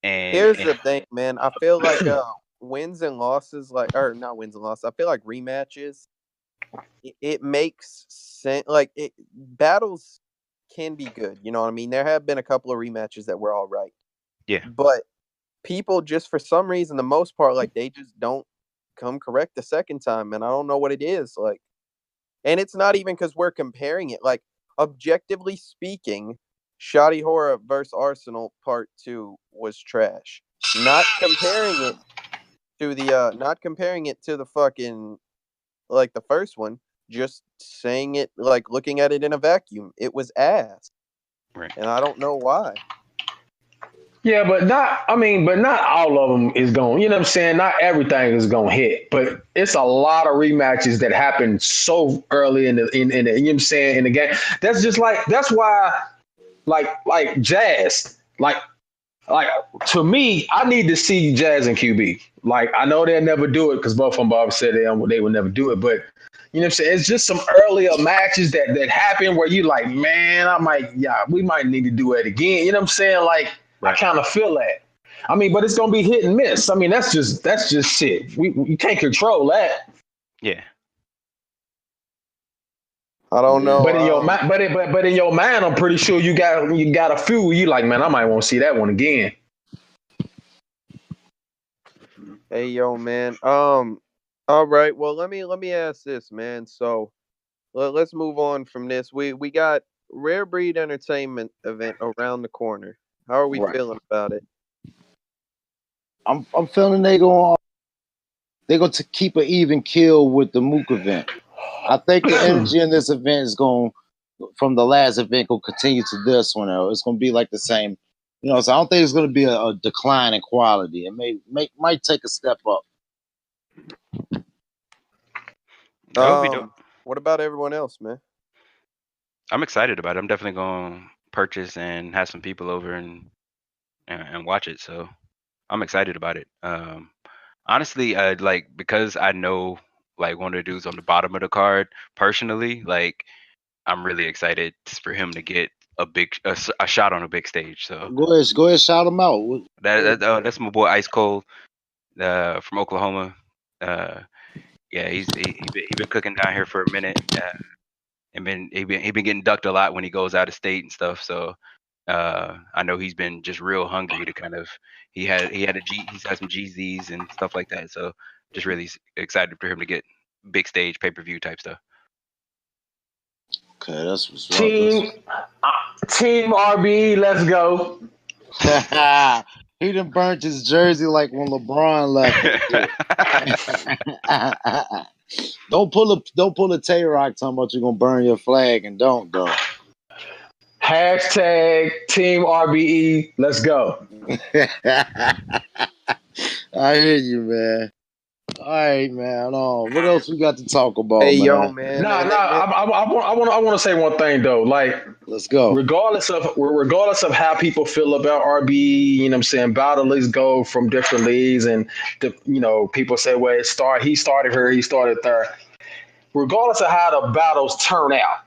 And Here's and the thing, man. I feel like wins and losses, like or not wins and losses. I feel like rematches. It makes sense. Like battles can be good. You know what I mean? There have been a couple of rematches that were all right, yeah, but people just for some reason, the most part, like they just don't come correct the second time, and I don't know what it is. Like, and it's not even because we're comparing it. Like, objectively speaking, Shoddy Horror versus Arsenal Part 2 was trash. Not comparing it to not comparing it to the fucking like the first one, just saying it like looking at it in a vacuum. It was ass. right. And I don't know why. Yeah, but not. I mean, but not all of them is going. You know what I'm saying? Not everything is going to hit, but it's a lot of rematches that happen so early in the. You know what I'm saying? In the game, that's just like that's why like Jazz like to me, I need to see Jazz and QB. Like I know they'll never do it because both of them Bob said they would never do it, but you know what I'm saying? It's just some earlier matches that happen where you like, man, we might need to do it again. You know what I'm saying? Like I Right. kind of feel that. I mean, but it's gonna be hit and miss. I mean, that's just shit. You can't control that. Yeah. I don't Yeah. know. But in your mind, but in your mind, I'm pretty sure you got a few. You like, man, I might want to see that one again. Hey yo, man. All right. Well, let me ask this, man. So let's move on from this. We got Rare Breed Entertainment event around the corner. How are we Right. feeling about it? I'm feeling they going to keep an even kill with the Mook event. I think the energy in this event is going from the last event will continue to this one. It's going to be like the same. So I don't think it's going to be a decline in quality. It might take a step up. That would be dope. What about everyone else, man? I'm excited about it. I'm definitely going to purchase and have some people over and watch it. So I'm excited about it. Honestly, like because I know like one of the dudes on the bottom of the card personally, like I'm really excited for him to get a shot on a big stage. So Go ahead, shout them out. that's my boy Ice Cold from Oklahoma. Uh, yeah, he been cooking down here for a minute, and he been getting ducked a lot when he goes out of state and stuff. So I know he's been just real hungry to kind of he's had some GZs and stuff like that. So just really excited for him to get big stage pay-per-view type stuff. Okay, that's what's up. Team RBE, let's go. He done burnt his jersey like when LeBron left it. Don't pull a Tay Rock talking about you're gonna burn your flag and don't though. Hashtag Team RBE, let's go. I hear you, man. All right, man. What else we got to talk about, Hey, man? yo, man. I want to say one thing though. Like, let's go. Regardless of how people feel about RBE, you know what I'm saying, battle leagues go from different leagues, and people say, well, he started here, he started there. Regardless of how the battles turn out,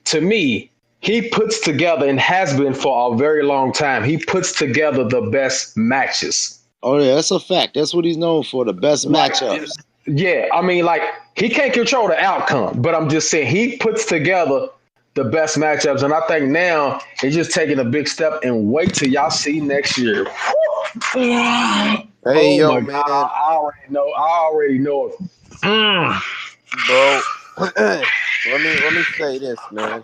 to me, he puts together, and has been for a very long time, he puts together the best matches. Oh yeah, that's a fact. That's what he's known for, the best matchups. Yeah, I mean, like, he can't control the outcome, but I'm just saying he puts together the best matchups, and I think now he's just taking a big step. And wait till y'all see next year. Hey, yo, man. God, I already know it. Bro, let me say this, man.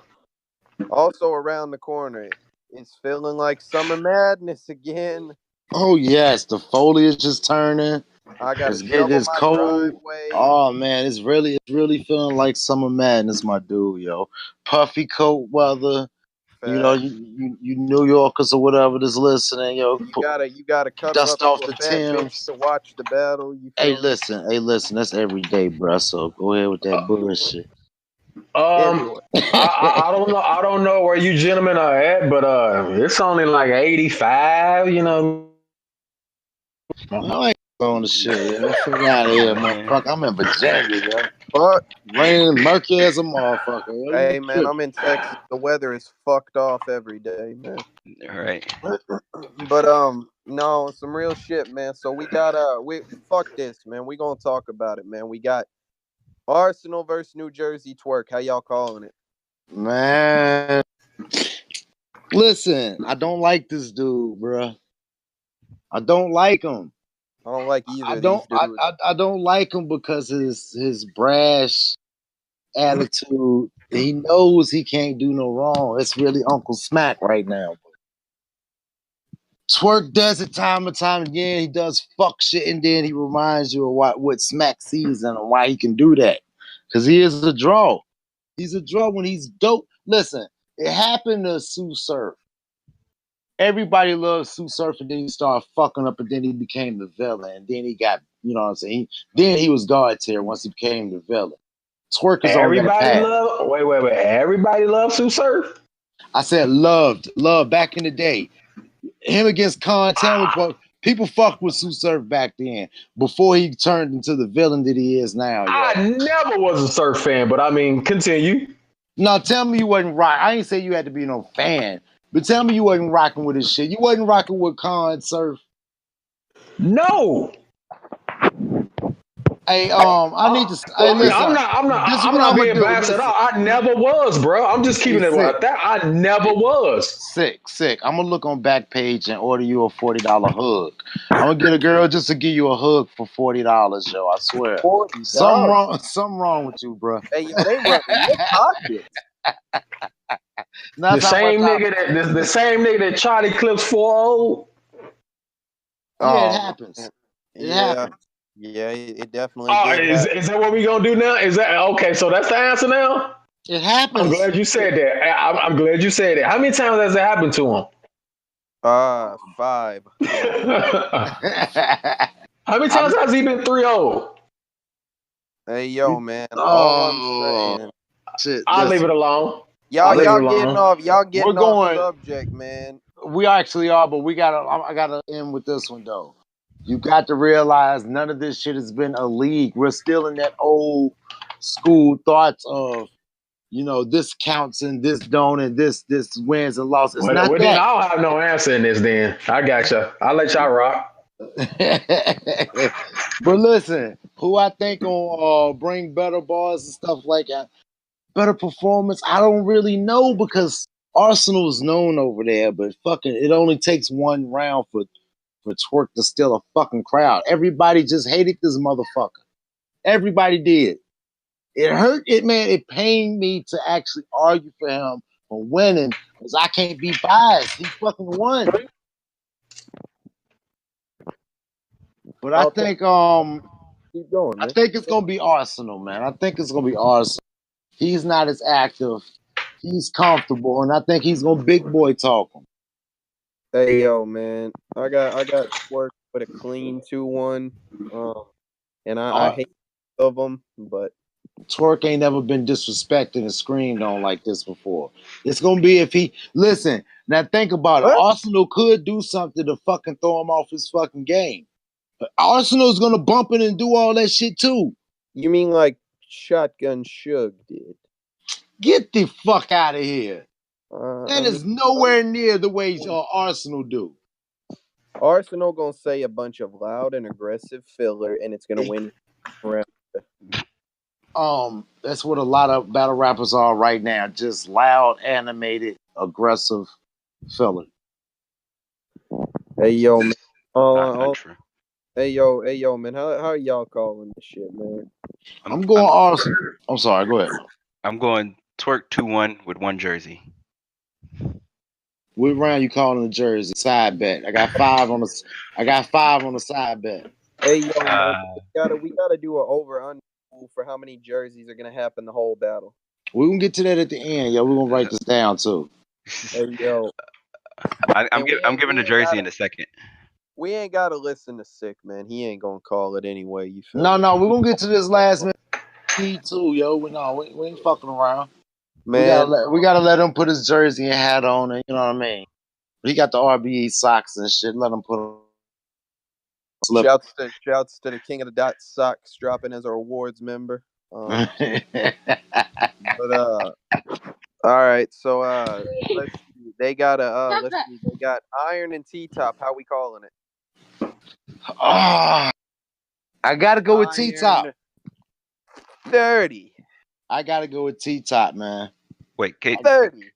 Also around the corner, it's feeling like summer madness again. Oh yes, the foliage is turning. I got it's getting this cold. Driveway. Oh man, it's really feeling like summer madness, my dude, yo. Puffy coat weather. Fact. You New Yorkers or whatever that's listening, yo. You gotta cover dust up off to the a fat Timbs to watch the battle. Hey, listen, that's every day, bro. So go ahead with that bullshit. I don't know where you gentlemen are at, but it's only like 85, you know. I ain't on the shit, yo. Fuck out of here, motherfucker. I'm in Virginia, yo. Fuck. Raining murky as a motherfucker. Yo. Hey, man, I'm in Texas. The weather is fucked off every day, man. All right. But no, some real shit, man. So we got fuck this, man. We gonna talk about it, man. We got Arsenal versus New Jersey twerk. How y'all calling it? Man, listen, I don't like this dude, bro. I don't like him. I don't like either of these dudes. I don't like him because his brash attitude. He knows he can't do no wrong. It's really Uncle Smack right now. Twerk does it time and time again. He does fuck shit, and then he reminds you of what Smack sees and why he can do that. Because he is a draw. He's a draw when he's dope. Listen, it happened to Sue Surf. Everybody loves Sue Surf, and then he started fucking up, and then he became the villain. And then he got, you know what I'm saying? Then he was God tier once he became the villain. Twerk is on that path. Wait. Everybody loves Sue Surf? I said loved back in the day. Him against Khan people fucked with Sue Surf back then before he turned into the villain that he is now. I never was a Surf fan, but I mean, continue. No, tell me you wasn't right. I ain't say you had to be no fan, but tell me you wasn't rocking with his shit. You wasn't rocking with Khan Surf. No. Hey, I need to. I'm not being biased at all. I never was, bro. I'm just keeping it like that. I never was. Sick. I'm gonna look on Backpage and order you a $40 hug. I'm gonna get a girl just to give you a hug for $40, yo. I swear. $40. Something wrong with you, bro. Hey, yo, they run your pockets. The same nigga that Charlie clips for. Yeah, it happens. It happens. Yeah, it definitely did. Is that what we gonna do now? Is that okay? So that's the answer now. It happens. I'm glad you said that. I'm glad you said that. How many times has it happened to him? 5. How many times has he been 3-0? Hey, yo, man. All I'm saying. Shit, I'll leave it alone. Y'all getting off subject, man. We actually are, but I gotta end with this one though. You got to realize none of this shit has been a league. We're still in that old school thoughts of, this counts and this don't, and this wins and losses. It's not that. Then I don't have no answer in this then. I got you. I'll let y'all rock. But listen, who I think will bring better bars and stuff like that, better performance, I don't really know because Arsenal is known over there, but fucking it only takes one round for Twerk to steal a fucking crowd. Everybody just hated this motherfucker. Everybody did. It hurt it, man. It pained me to actually argue for him for winning because I can't be biased. He fucking won. But I I'll think keep going, I man. think it's gonna be Arsenal, man. I think it's gonna be Arsenal. He's not as active. He's comfortable, and I think he's gonna big boy talk him. Hey yo, man. I got work with a clean 2-1. And I Uh, hate of them, but Twerk ain't never been disrespected and screamed on like this before. It's gonna be if he listen. Now think about it. what? Arsenal could do something to fucking throw him off his fucking game. But Arsenal's gonna bump it and do all that shit too. You mean like Shotgun Shug did? Get the fuck out of here. I That mean, is nowhere near the way Arsenal do. Arsenal gonna say a bunch of loud and aggressive filler, and it's gonna win. That's what a lot of battle rappers are right now. Just loud, animated, aggressive filler. Hey yo, man. Not true. Hey yo, man. How are y'all calling this shit, man? I'm going Arsenal. I'm sorry, go ahead. I'm going Twerk 2-1 with one jersey. What round you calling the jersey? Side bet. I got five on the side bet. Hey yo, man. We gotta do an over under for how many jerseys are gonna happen the whole battle. We're gonna get to that at the end, yo. We're gonna write this down too. Hey yo, I'm giving the jersey in a second. we ain't gotta listen to Sick, man. He ain't gonna call it anyway. You feel No, me? no, we're gonna get to this last minute too, yo. We ain't fucking around. Man, We gotta let him put his jersey and hat on, and you know what I mean. He got the RBE socks and shit. Let him put them. shouts to the King of the Dot Socks dropping as our awards member. But all right, so let's see. They got they got Iron and T Top. How we calling it? I gotta go with T Top. 30. I gotta go with T Top, man. Wait, 30.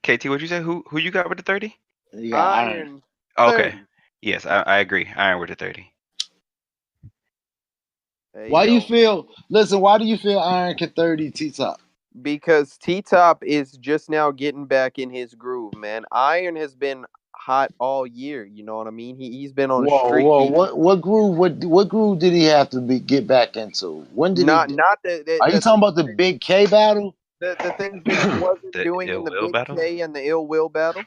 KT, what'd you say? Who you got with the 30? You got Iron. Oh, okay. Yes, I agree. Iron with the 30. Hey, Why do you feel Iron can 30 T Top? Because T Top is just now getting back in his groove, man. Iron has been hot all year. You know what I mean? He's been on a streak. What groove did he have to get back into? When did not he? not the Are you talking about the Big K battle? the things that he wasn't The doing Ill in the Will Big battle? K and the Ill Will battle?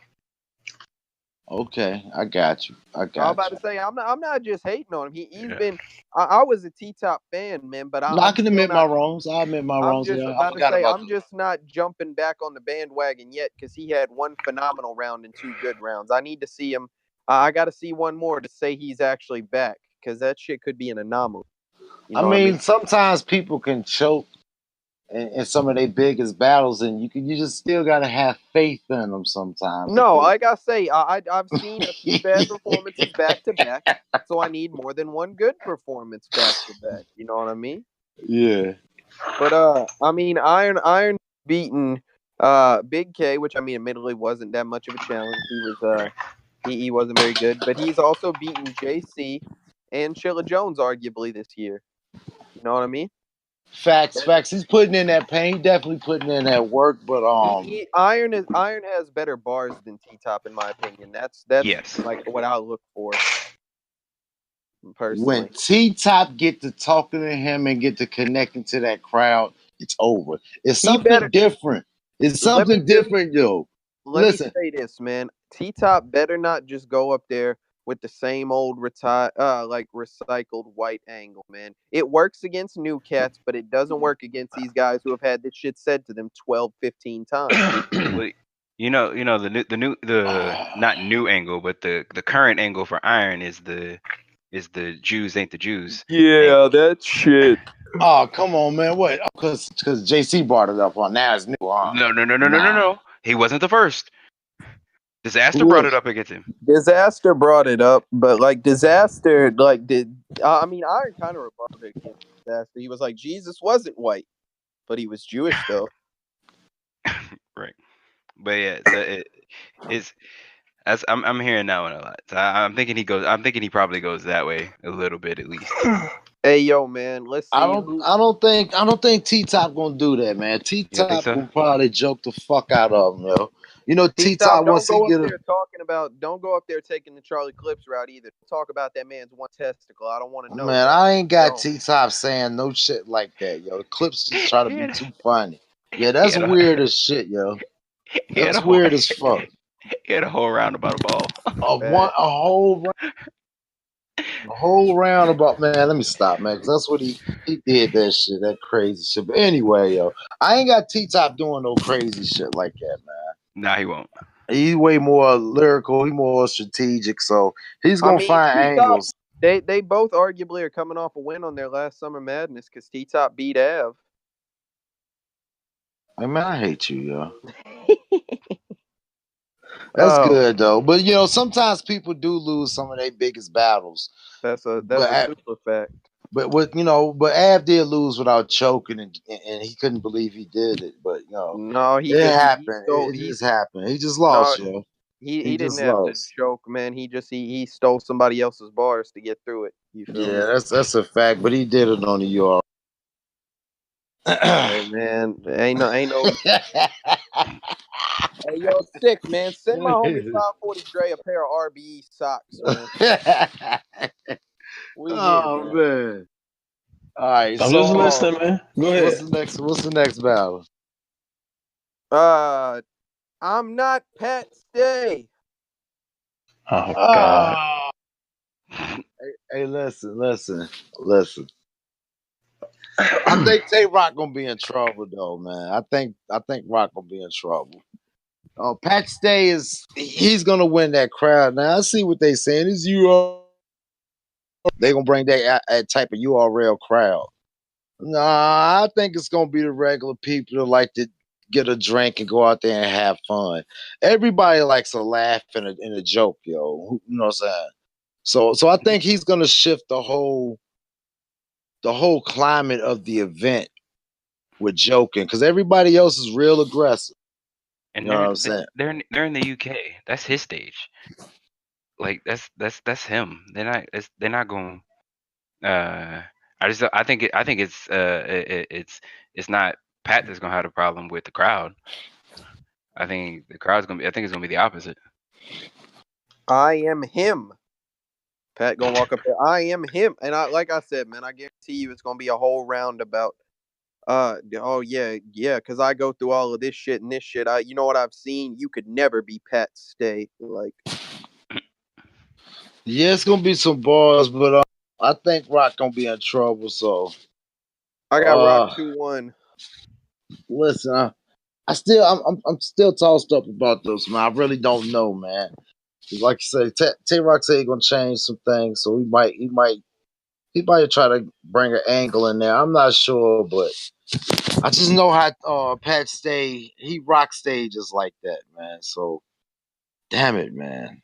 Okay, I got you. I'm about to say I'm not just hating on him. He's been I was a T Top fan, man, but I can admit my wrongs. I admit my wrongs. just Yeah, I about to forgot say about I'm just not jumping back on the bandwagon yet because he had one phenomenal round and two good rounds. I need to see him. I got to see one more to say he's actually back because that shit could be an anomaly. You know I what mean, sometimes people can choke in some of their biggest battles, and you just still gotta have faith in them sometimes. No, like I say, I've seen a few bad performances back to back, so I need more than one good performance back to back. You know what I mean? Yeah. But I mean, Iron beaten Big K, which I mean, admittedly wasn't that much of a challenge. He was he wasn't very good, but he's also beaten JC and Chilla Jones arguably this year. You know what I mean? Facts. He's putting in that pain. He definitely putting in that work. But Iron has better bars than T Top in my opinion. That's Yes. like what I look for personally. When T Top get to talking to him and get to connecting to that crowd, it's over. It's something different. It's something different, yo. Let me say this, man. T Top better not just go up there with the same old recycled white angle, man. It works against new cats, but it doesn't work against these guys who have had this shit said to them 12, 15 times. You know the not new angle, but the current angle for Iron is the Jews ain't the Jews. Yeah, that shit. Oh, come on, man. What? Because JC brought it up on now it's new. No. He wasn't the first. Disaster brought it up against him. Disaster brought it up, but like Disaster, I mean Iron kind of rebutted against Disaster. He was like, Jesus wasn't white, but he was Jewish though. Right. But yeah, so it's as I'm hearing that one a lot. So I'm thinking he probably goes that way a little bit at least. Hey, yo, man. Let's I see don't who. I don't think I don't think T Top gonna do that, man. T You don't think Top so? gonna probably joke the fuck out of him, yo. You know, T T Top, Top don't once he go up get a there talking about. Don't go up there taking the Charlie Clips route either. Talk about that man's one testicle. I don't want to know, man, bro. I ain't got Don't. T Top saying no shit like that, yo. The clips just try to He be had, too funny. Yeah, he that's had a weird as shit, yo. he had a That's whole weird as fuck. he had a whole round about a ball. Facts. A whole roundabout, man. Let me stop, man, because that's what he did that shit, that crazy shit. But anyway, yo, I ain't got T Top doing no crazy shit like that, man. Nah, he won't. He's way more lyrical. He more strategic, so he's I gonna mean, find T Top. angles. They both arguably are coming off a win on their last Summer Madness because T Top beat Av. Like, man, I hate you, yo. That's Oh, good though. But you know, sometimes people do lose some of their biggest battles. that's a But super fact. what but Av did lose without choking, and he couldn't believe he did it. But you know, No, it he happened. stole It he just happened. He just no lost, yo. he He didn't just have to lost. choke, man. He stole somebody else's bars to get through it. You feel me? Yeah, that's a fact. But he did it on the URL. Hey man, ain't no. Hey yo, sick man. Send my homie 540 Dre a pair of RBE socks, man. We here, Oh man. man. All right. I'm So just listening, man. Go what's ahead. the next? What's the next battle? Uh, I'm not Pat Stay. Oh God. Oh, hey, listen. I think Tay Rock gonna be in trouble though, man. I think Rock gonna be in trouble. Pat Stay he's gonna win that crowd. Now I see what they saying. Is they gonna bring that type of URL crowd. Nah, I think it's gonna be the regular people that like to get a drink and go out there and have fun. Everybody likes a laugh and a joke, yo. You know what I'm saying? So I think he's gonna shift the whole climate of the event with joking because everybody else is real aggressive. You And know what I'm saying? they're in the UK. That's his stage. Like that's him. They're not going. Uh, I think it's not Pat that's gonna have a problem with the crowd. I think the crowd's gonna be. I think it's gonna be the opposite. I am him. Pat gonna walk up there. I am him, and like I said, man, I guarantee you, it's gonna be a whole roundabout. Oh yeah, because I go through all of this shit and this shit. You know what I've seen? You could never be Pat Stay. Like, Yeah, it's gonna be some bars, but I think Rock gonna be in trouble. So I got Rock uh, 2-1. listen, I'm still tossed up about this, man. I really don't know, man. 'Cause like you say, Tay Rock said he gonna change some things, so he might try to bring an angle in there. I'm not sure, but I just know how Pat he rock stages like that, man. So damn it, man.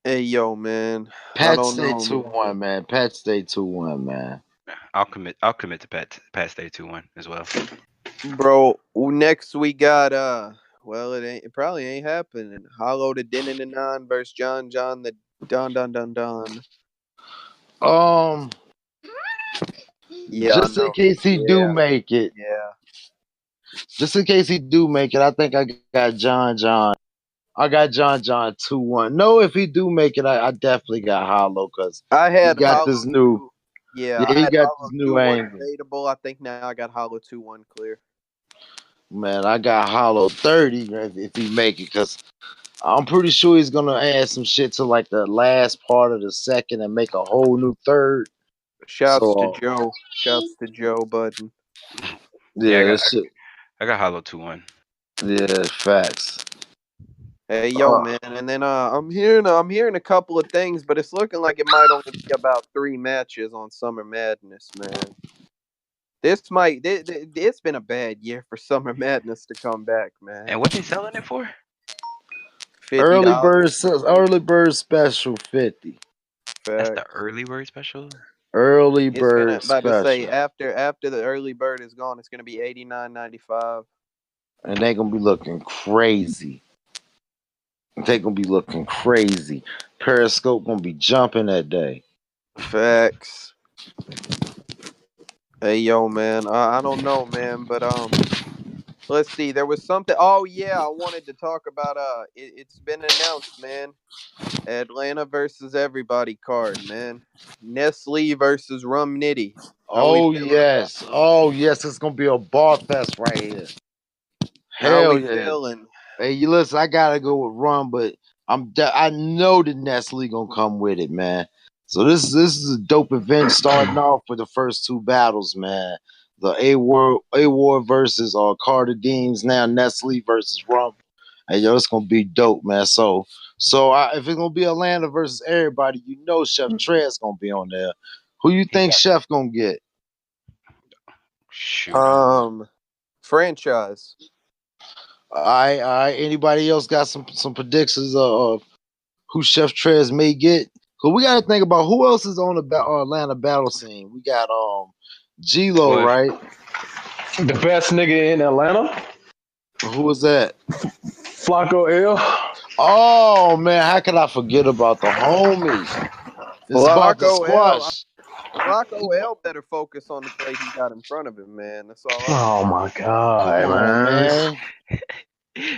Hey yo, man, I Pat don't stay know, man. 2-1, man. Pat stay 2-1, man. I'll commit to Pat Stay 2-1 as well. Bro. Next we got well, it probably ain't happening. Hollow the Din and the Nine versus John the Don. Um, Yeah, I just in know. case he do Yeah, make it, yeah. just in case he do make it, I think I got John. I got John 2-1. No, if he do make it, I definitely got Hollow because I he had got Hollow this new, 2. Yeah, yeah, I he had got this Hollow new 2-1 angle. debatable. I think now I got Hollow 2-1 clear. Man, I got Hollow 30 if he make it because I'm pretty sure he's gonna add some shit to like the last part of the second and make a whole new third. Shouts to So Joe. Shouts to Joe Budden. Yeah, yeah, that shit. I got Hollow 2-1. Yeah, facts. Hey yo, Uh, man, and then I'm hearing a couple of things, but it's looking like it might only be about 3 matches on Summer Madness, man. It's been a bad year for Summer Madness to come back, man. And what they selling it for? $50. early bird special 50. That's the Facts. early bird special. Early It's gonna bird about to say special, after the early bird is gone, it's gonna be 89.95. and they gonna be looking crazy. They gonna be looking crazy. Periscope gonna be jumping that day. Facts. Hey yo, man. I don't know, man, but let's see. There was something. Oh yeah, I wanted to talk about. It's been announced, man. Atlanta versus everybody card, man. Nestle versus Rum Nitty. How we Oh feeling about? yes, oh yes, it's gonna be a bar fest right here. How Hell we yeah. feeling? Hey, you listen, I gotta go with Rum, but I know the Nestle gonna come with it, man. So this is a dope event starting off with the first two battles, man. The A War versus Carter Deems, now Nestle versus Rum. Hey yo, it's gonna be dope, man. If it's gonna be Atlanta versus everybody, you know Chef Trez gonna be on there. Who you He think got Chef gonna get? shoot. Franchise. All right. Anybody else got some predictions of who Chef Trez may get? Cause we gotta think about who else is on the Atlanta battle scene. We got G-Lo, Well, right? The best nigga in Atlanta, Who was that? Flacco L. Oh man, how could I forget about the homie? It's about the Flacco L. squash. Flacco L better focus on the plate he got in front of him, man. That's all I'm Oh saying. my Come god, on, man. man.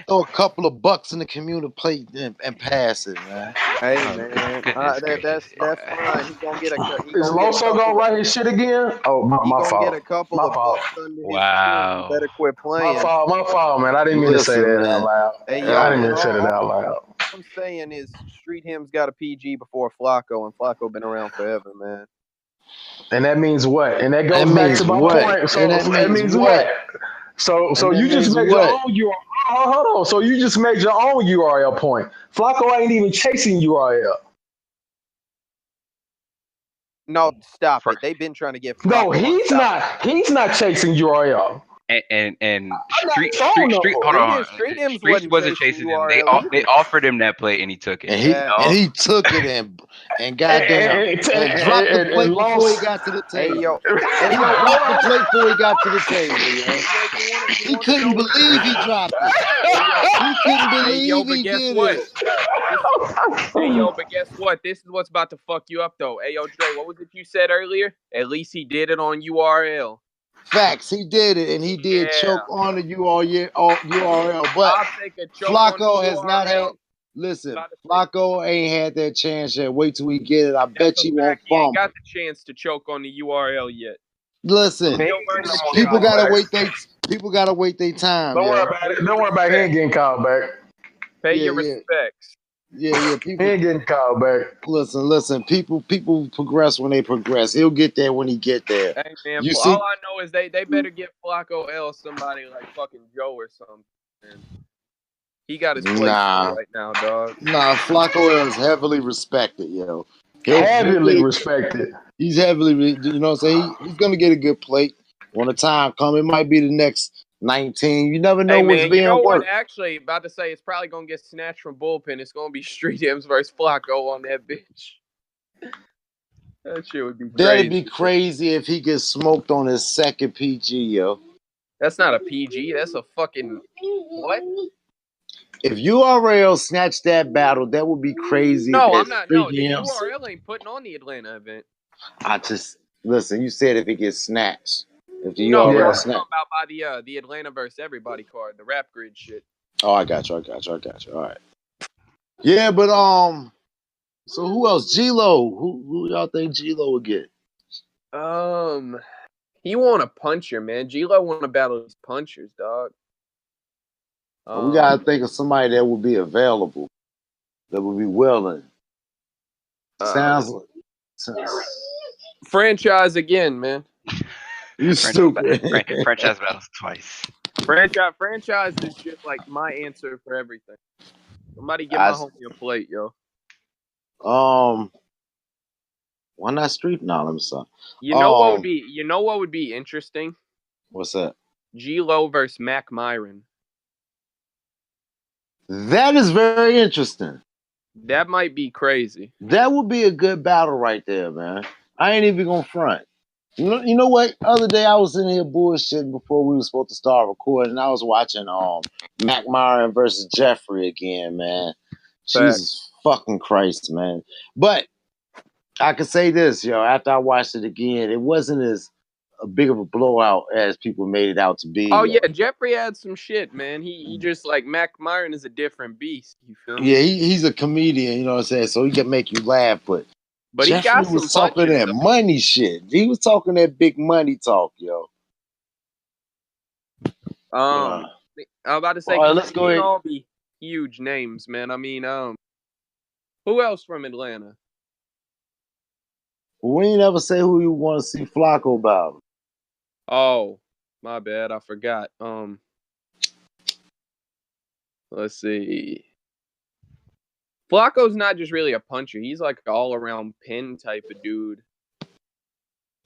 Throw a couple of bucks in the community plate and pass it, man. Hey oh man, goodness gracious. that's fine. He Is gonna get a Loso gonna couple of write his shit again? Oh, he my gonna get a fault. couple My of fault. bucks under his skin. He Wow. better quit My playing. fault. My fault, man. I didn't mean to say Listen, that out man. loud. Hey I yo, didn't mean man, to say that out loud. all I'm saying is Street Him's got a PG before Flacco, and Flacco been around forever, man. And that means what? And that That goes back to means my what? point. And So that it means means what? what? So And that you just means made your what? own URL. Hold on. So you just made your own URL point. Flacco ain't even chasing URL. No, stop For, it. They've been trying to get No, Flacco on top of he's not chasing URL. and I'm not showing Street. Hold no. on. Street Him's Streets wasn't wasn't chasing chasing him. URL They either. offered him that play and he took it. And he Yeah. and No. he took it and goddamn and dropped the And plate before he lost. got to the Hey table. yo, He hey yo, dropped the plate before he got to the table, yo. hey yo, you He wanna know couldn't what's believe he crazy? dropped it. Hey yo, He couldn't hey yo, believe but he guess did what? it. This Hey yo, but guess what? This is what's about to fuck you up though. Hey yo, Dre, what was it you said earlier? At least he did it on URL. Facts, he did it, and he did Yeah. choke on the URL. But I'll take a choke on the Flacco has not had. URL. Listen, About to say Flacco ain't had that chance yet. Wait till we get it. I that's bet a you won't fact. He ain't got fumble. the chance to choke on the URL yet. Listen, Still learning the Getting people skills, called gotta back. man. wait. People gotta wait their time, Don't worry yo. about Pay it. your Don't worry about it. He ain't respects. getting called back. Pay Yeah, your yeah, respects. yeah. He People, ain't getting called back. listen. People progress when they progress. He'll get there when he get there. Hey man, You all see, I know is they better get Flacco L somebody like fucking Joe or something. Man. He got his place there nah, right now, dog. Flacco is heavily respected, yo. He'll Heavily get it. respected. He's heavily, you know what I'm saying? He's going to get a good plate when the time comes. It might be the next 19. You never know Hey what's man, you know being what? worked. Actually, about to say it's probably gonna get snatched from bullpen. It's gonna be Street M's versus Flacco on that bitch. That shit would be That'd crazy. be crazy if he gets smoked on his second PG, yo. That's not a PG. That's a fucking what? If URL snatched that battle, that would be crazy No, I'm as not. No, freaking the him. URL ain't putting on the Atlanta event. I just, listen, you said if it gets snatched. If the No, URL I'm Yeah. talking snatched. about by the Atlanta versus everybody card, the rap grid shit. Oh, I got you. All right. Yeah, but, so who else? G-Lo. Who y'all think G-Lo would get? He want a puncher, man. G-Lo want to battle these punchers, dog. We got to think of somebody that would be available, that would be willing. Sounds Franchise again, man. you stupid. Franchise battles twice. Franchise is just like my answer for everything. Somebody give my I, homie a plate, yo. um, why not Street? No, let me stop. You know what would be interesting? What's that? G-Lo versus Mac Myron. That is very interesting. That might be crazy. That would be a good battle right there, man. I ain't even gonna front. You know what? Other day I was in here bullshitting before we were supposed to start recording. I was watching Mac Myron versus Jeffrey again, man. Fact. Jesus fucking Christ, man. But I can say this, yo. After I watched it again, it wasn't as a big of a blowout as people made it out to be. Oh yeah, Jeffrey had some shit, man. He just like Mac Myron is a different beast. You feel me? Yeah, he's a comedian, you know what I'm saying? So he can make you laugh, but he Jeffrey got some was talking punches, that though. money shit. He was talking that big money talk, yo. I'm about to say, all right, let's go ahead. all be huge names, man. I mean, who else from Atlanta? We ain't ever say who you want to see Flacco about. Oh, my bad, I forgot. Let's see. Flacco's not just really a puncher. He's like an all-around pin type of dude.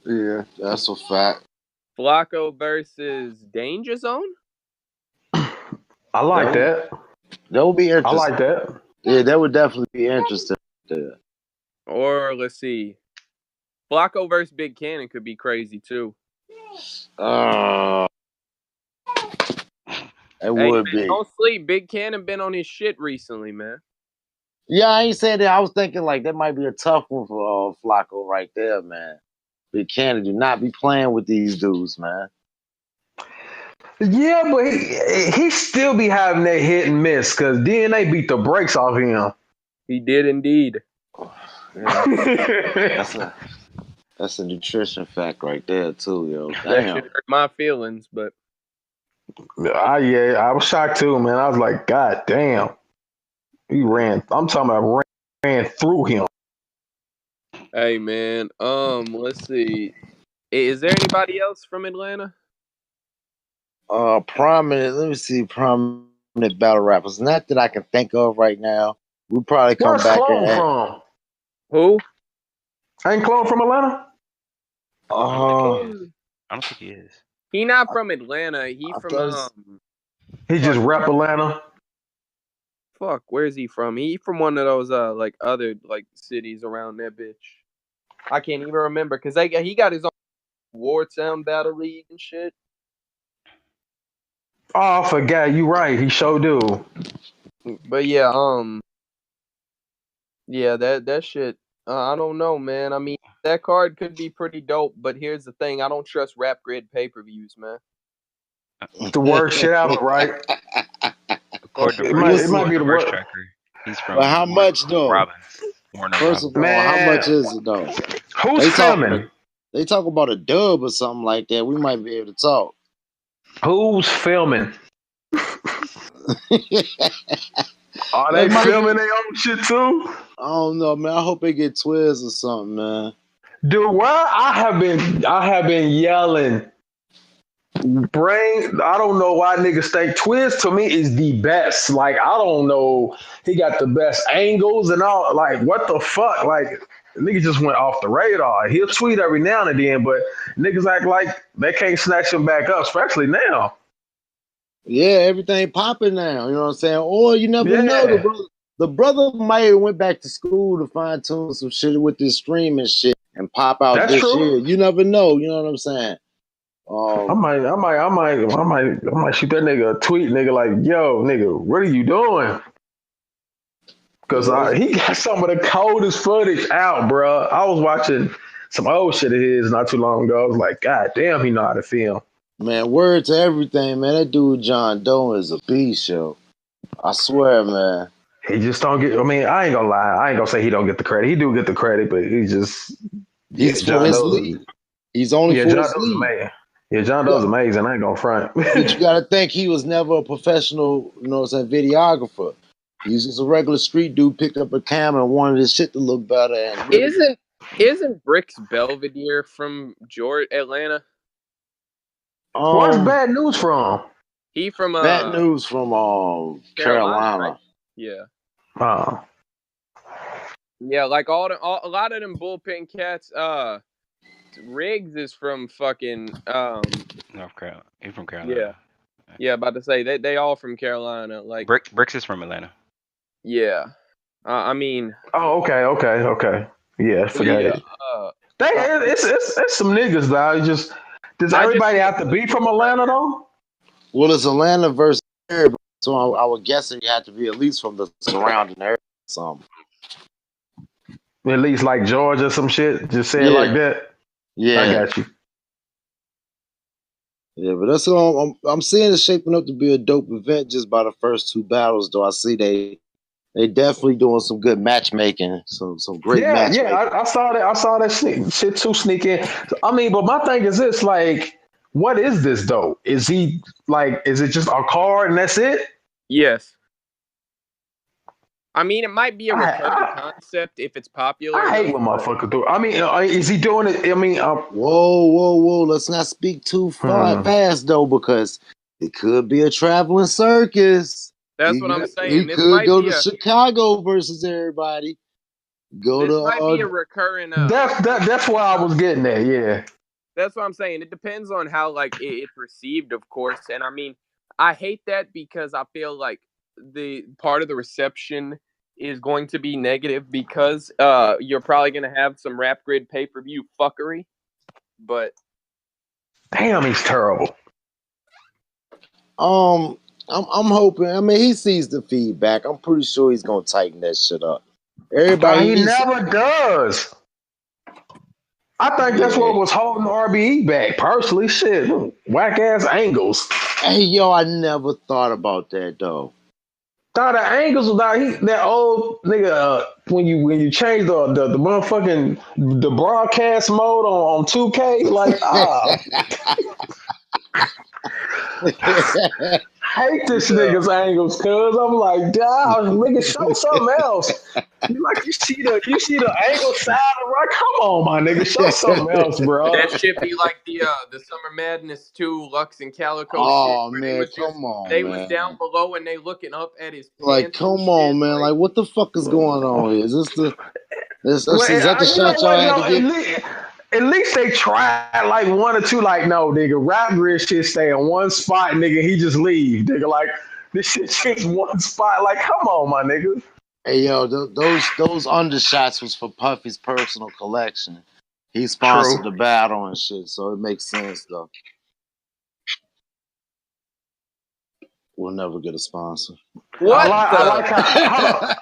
Yeah, that's a fact. Flacco versus Danger Zone? I like that. That would be interesting. I like that. Yeah, that would definitely be interesting. Yeah. Or let's see. Flacco versus Big Cannon could be crazy too. It would be. Don't sleep. Big Cannon been on his shit recently, man. Yeah, I ain't saying that. I was thinking like that might be a tough one for Flacco right there, man. Big Cannon do not be playing with these dudes, man. Yeah, but he still be having that hit and miss because DNA beat the brakes off him. He did indeed. Yeah. That's a nutrition fact right there too, yo. Damn. That should hurt my feelings, but I was shocked too, man. I was like, God damn. He ran. I'm talking about ran through him. hey, man. Let's see. Is there anybody else from Atlanta? Prominent. Let me see. Prominent battle rappers. Not that I can think of right now. We probably come Where's back. Clone from? Who? Ain't Clone from Atlanta? I don't think he is. He not from Atlanta. He from He just rep Atlanta. Fuck, where's he from? He from one of those like other like cities around that bitch. I can't even remember because he got his own Wartown Battle League and shit. Oh, I forgot. You right. He sure do. But yeah, yeah, that shit. I don't know, man. I mean, that card could be pretty dope, but here's the thing: I don't trust Rap Grid pay-per-views, man. The worst shit ever, right? According to it might be the worst tracker. He's from. But how much though? Robbins. First of all, how much is it though? Who's filming? They talk about a dub or something like that. We might be able to talk. Who's filming? Are they filming their own shit too? I don't know, man. I hope they get Twiz or something, man. Dude, well, I have been yelling. Brain, I don't know why niggas think Twiz to me is the best. Like, I don't know. He got the best angles and all. Like, what the fuck? Like, niggas just went off the radar. He'll tweet every now and then, but niggas act like they can't snatch him back up, especially now. Yeah, everything popping now. You know what I'm saying? Or you never know. The brother might have went back to school to fine tune some shit with this streaming shit and pop out That's this true. shit. You never know. You know what I'm saying? I might shoot that nigga a tweet, nigga, like, yo, nigga, what are you doing? Because he got some of the coldest footage out, bro. I was watching some old shit of his not too long ago. I was like, God damn, he know how to film. Man, word to everything, man. That dude John Doe is a beast, yo. I swear, man. He just don't get. I mean, I ain't gonna lie. I ain't gonna say he don't get the credit. He do get the credit, but he's for his league. He's only for his league. Amazing. Yeah, John Doe's amazing. I ain't gonna front. But you gotta think he was never a professional, you know what I'm saying, videographer. He's just a regular street dude, picked up a camera and wanted his shit to look better. And really... Isn't Bricks Belvedere from Atlanta? Where's Bad News from? He from Bad News from Carolina. Right? Yeah. Oh. Yeah, like a lot of them bullpen cats. Riggs is from fucking North Carolina. He's from Carolina. Yeah, about to say they all from Carolina. Like Bricks is from Atlanta. Yeah. I mean. Oh, okay. Yeah, forget it. It's some niggas though. Does everybody have to be from Atlanta though? Well, it's Atlanta versus everybody, so I would guess you have to be at least from the surrounding area. Something. At least like Georgia, some shit. Just say it like that. Yeah, I got you. Yeah, but that's all. I'm seeing it shaping up to be a dope event just by the first two battles. Though I see they definitely doing some good matchmaking, some great Yeah, matchmaking. I saw that. I saw that shit too sneak in. I mean, but my thing is this: like, what is this though? Is he like? Is it just a card and that's it? Yes. I mean, it might be a I recurring I, concept if it's popular I hate enough, when but motherfuckers do. I mean, is he doing it? I mean, Whoa! Let's not speak too far hmm. fast though, because it could be a traveling circus. that's what I'm He saying. could go to Chicago versus everybody. Go This to might be a recurring That's where I was getting at. Yeah. That's what I'm saying. It depends on how like it's received, of course. And I mean, I hate that because I feel like the part of the reception is going to be negative because you're probably going to have some Rap Grid pay-per-view fuckery. But Damn, he's terrible. um, I'm hoping. I mean, he sees the feedback. I'm pretty sure he's gonna tighten that shit up. He Everybody, never does. I think that's yeah. what was holding RBE back. Personally, shit, whack ass angles. Hey, yo, I never thought about that though. Thought the angles was that old nigga. When you change the motherfucking the broadcast mode on 2K, like hate this Yeah. nigga's angles, cuz I'm like, dog, nigga, show something else. You see the angle side of right? Come on, my nigga, show something else, bro. that should be like the Summer Madness 2 Lux and Calico shit Oh where they man, was just come on, they was down man. below and they looking up at his Like, pants and come shit. on, man. Like Like, what the fuck is going on here? Is this the Well, is that the you know shot y'all what? had No, to get? at least they tried like one or two. Like, no, nigga, rap grid shit stay in one spot, nigga. He just leave, nigga. Like this shit just one spot. Like, come on, my nigga. Hey yo, those undershots was for Puffy's personal collection. He True. sponsored the battle and shit, so it makes sense though. We'll never get a sponsor. I what like I the like how hold up.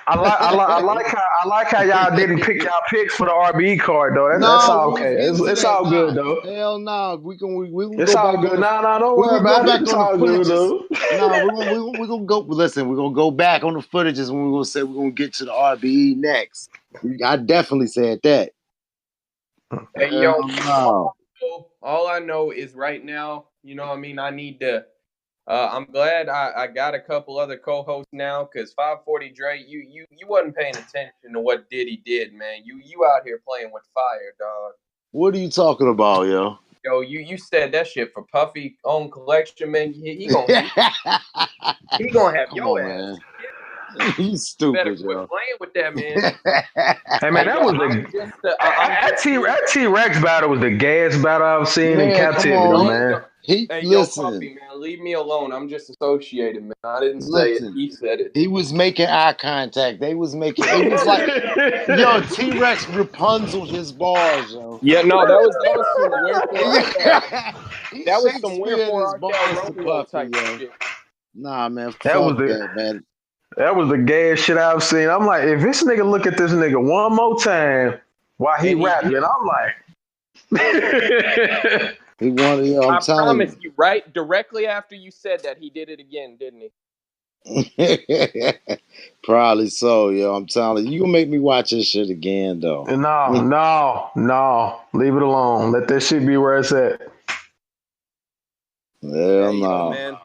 I like how y'all didn't pick y'all picks for the RBE card though. That's No, all we was okay. getting to It's that. all Nah, good though. hell nah. We can It's go all back on good. the Nah, don't we worry can go about it. back It's on the all good footages. though. Nah, we gonna go. Listen, we're gonna go back on the footages when we're gonna say we're gonna get to the RBE next. I definitely said that. Hey yo, Hell no. all I know is right now, you know what I mean, I need to I'm glad I got a couple other co-hosts now because 540 Dre, you wasn't paying attention to what Diddy did, man. You out here playing with fire, dog. What are you talking about, yo? Yo, you said that shit for Puffy own collection, man. He gonna have Come your on, ass. man. You You better stupid, quit yo. playing with that, man. Hey man, Hey that yo, was I'm the just that T Rex battle was the gas battle I've seen in Man, come captivity, on. don't man. He hey yo, listen, Puffy, man, leave me alone. I'm just associated, man. I didn't say it. listen. He said it. He was making eye contact. They was making. It was like, yo, T Rex Rapunzel his bars, yo. Yeah, no, that was some wherefore art thou He that was some Shakespeare wherefore his art thou bars to Romeo Puffy, type yo. shit. Nah, man, that was fuck the that, man. that was the gas shit I've seen. I'm like, if this nigga look at this nigga one more time while he And he rapping, did. I'm like, He wanted, yo. I'm I promise telling you, right directly after you said that, he did it again, didn't he? you. Probably so, yo. I'm telling you. You gonna make me watch this shit again, though. no, leave it alone. Let that shit be where it's at. Hell Hey, yo, no. man.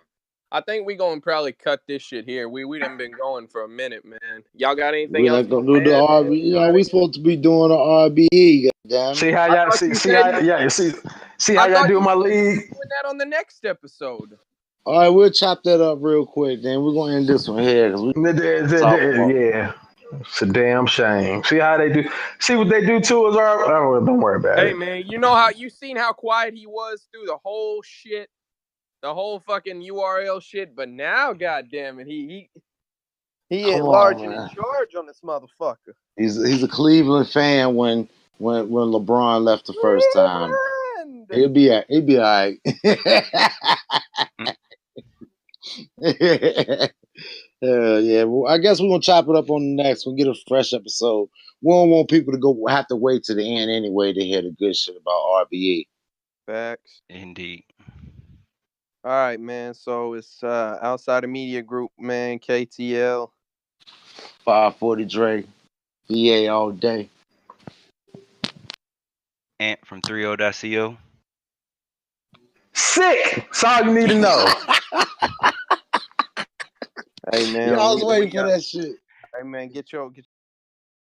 I think we gonna probably cut this shit here. We done been going for a minute, man. Y'all got anything We're else not to gonna do the add, man? RB. You know, we supposed to be doing the RBE. Goddamn See it. how I y'all thought you see said how yeah see how I y'all thought do you my said you league. were doing that on the next episode. All right, we'll chop that up real quick. Then we're gonna end this one here because we talk about. Yeah, it's a damn shame. See how they do. See what they do to us. Don't worry about Hey, it. man, you know how you seen how quiet he was through the whole shit, the whole fucking URL shit, but now, goddamn it, He Come at large on, and in man. charge on this motherfucker. He's a Cleveland fan when LeBron left the first time. Cleveland! He'll be all right. Hell yeah. Well, I guess we're gonna chop it up on the next one. Get a fresh episode. We don't want people to go have to wait to the end anyway to hear the good shit about RBE. Facts. Indeed. All right, man. So it's outside of media group, man. KTL. 540 Dre, VA all day. Ant from 30.co. Sick. That's all you need to know. Hey man, Y'all was waiting we for that shit. hey man, get your